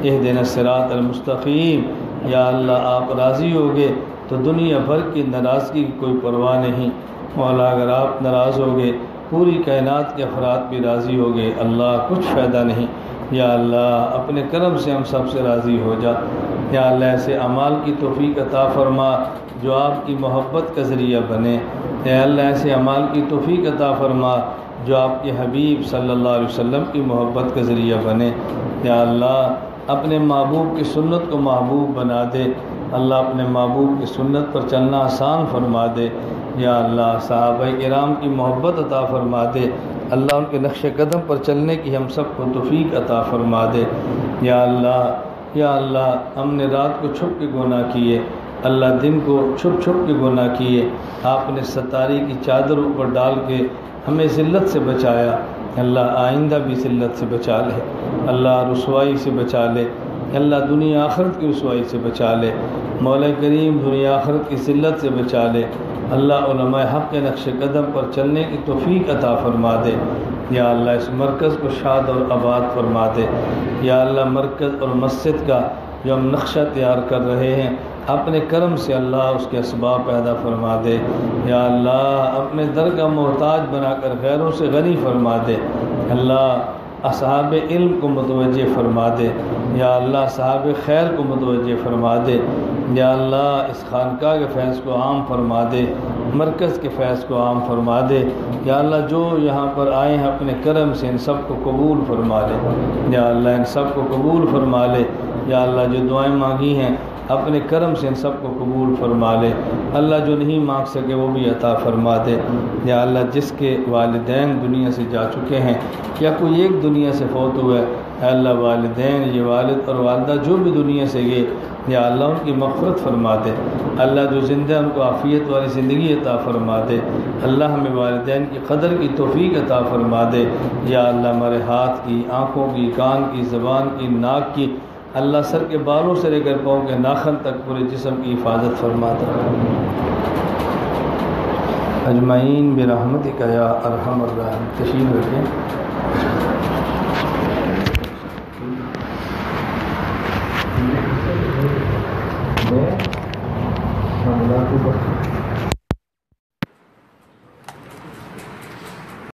اہدنا الصراط المستقیم، یا اللہ آپ راضی ہوگے تو دنیا بھر کی ناراضگی کی کوئی پرواہ نہیں، مولا اگر آپ ناراض ہوگے پوری کائنات کے افراد بھی راضی ہوگے، اللہ کچھ فائدہ نہیں، یا اللہ اپنے کرم سے ہم سب سے راضی ہو جا، یا اللہ ایسے اعمال کی توفیق عطا فرما جو آپ کی محبت کا ذریعہ بنے، یا اللہ ایسے اعمال کی توفیق عطا فرما جو آپ کے حبیب صلی اللہ علیہ وسلم کی محبت کا ذریعہ بنے، یا اللہ اپنے محبوب کی سنت کو محبوب بنا دے، اللہ اپنے محبوب کی سنت پر چلنا آسان فرما دے، یا اللہ صحابہ کرام کی محبت عطا فرما دے، اللہ ان کے نقش قدم پر چلنے کی ہم سب کو توفیق عطا فرما دے، یا اللہ ہم نے رات کو چھپ کے گناہ کیے، اللہ دن کو چھپ چھپ کے گناہ کیے، آپ نے ستاری کی چادر اوپر ڈال کے ہمیں ذلت سے بچایا، اللہ آئندہ بھی ذلت سے بچا لے، اللہ رسوائی سے بچا لے، اللہ دنیا آخرت کی رسوائی سے بچا لے، مولا کریم دنیا آخرت کی ذلت سے بچا لے، اللہ علماء حق کے نقش قدم پر چلنے کی توفیق عطا فرما دے، یا اللہ اس مرکز کو شاد اور آباد فرما دے، یا اللہ مرکز اور مسجد کا جو ہم نقشہ تیار کر رہے ہیں اپنے کرم سے اللہ اس کے اسباب پیدا فرما دے، یا اللہ اپنے در کا محتاج بنا کر غیروں سے غنی فرما دے، اللہ اصحاب علم کو متوجہ فرما دے، یا اللہ اصحاب خیر کو متوجہ فرما دے، یا اللہ اس خانقاہ کے فیض کو عام فرما دے، مرکز کے فیض کو عام فرما دے، یا اللہ جو یہاں پر آئے ہیں اپنے کرم سے ان سب کو قبول فرما لے، یا اللہ ان سب کو قبول فرما لے، یا اللہ جو دعائیں مانگی ہیں اپنے کرم سے ان سب کو قبول فرما لے، اللہ جو نہیں مانگ سکے وہ بھی عطا فرما دے، یا اللہ جس کے والدین دنیا سے جا چکے ہیں یا کوئی ایک دنیا سے فوت ہوا ہے، اے اللہ والدین یہ والد اور والدہ جو بھی دنیا سے گئے یا اللہ ان کی مغفرت فرما دے، اللہ جو زندہ ان کو عافیت والی زندگی عطا فرما دے، اللہ ہمیں والدین کی قدر کی توفیق عطا فرما دے، یا اللہ ہمارے ہاتھ کی، آنکھوں کی، کان کی، زبان کی، ناک کی، اللہ سر کے بالوں سے لے کر پاؤں کے ناخن تک پورے جسم کی حفاظت فرما دے، اجمعین برحمتک یا ارحم الراحمین۔ تشریف رکھیں۔ اللہ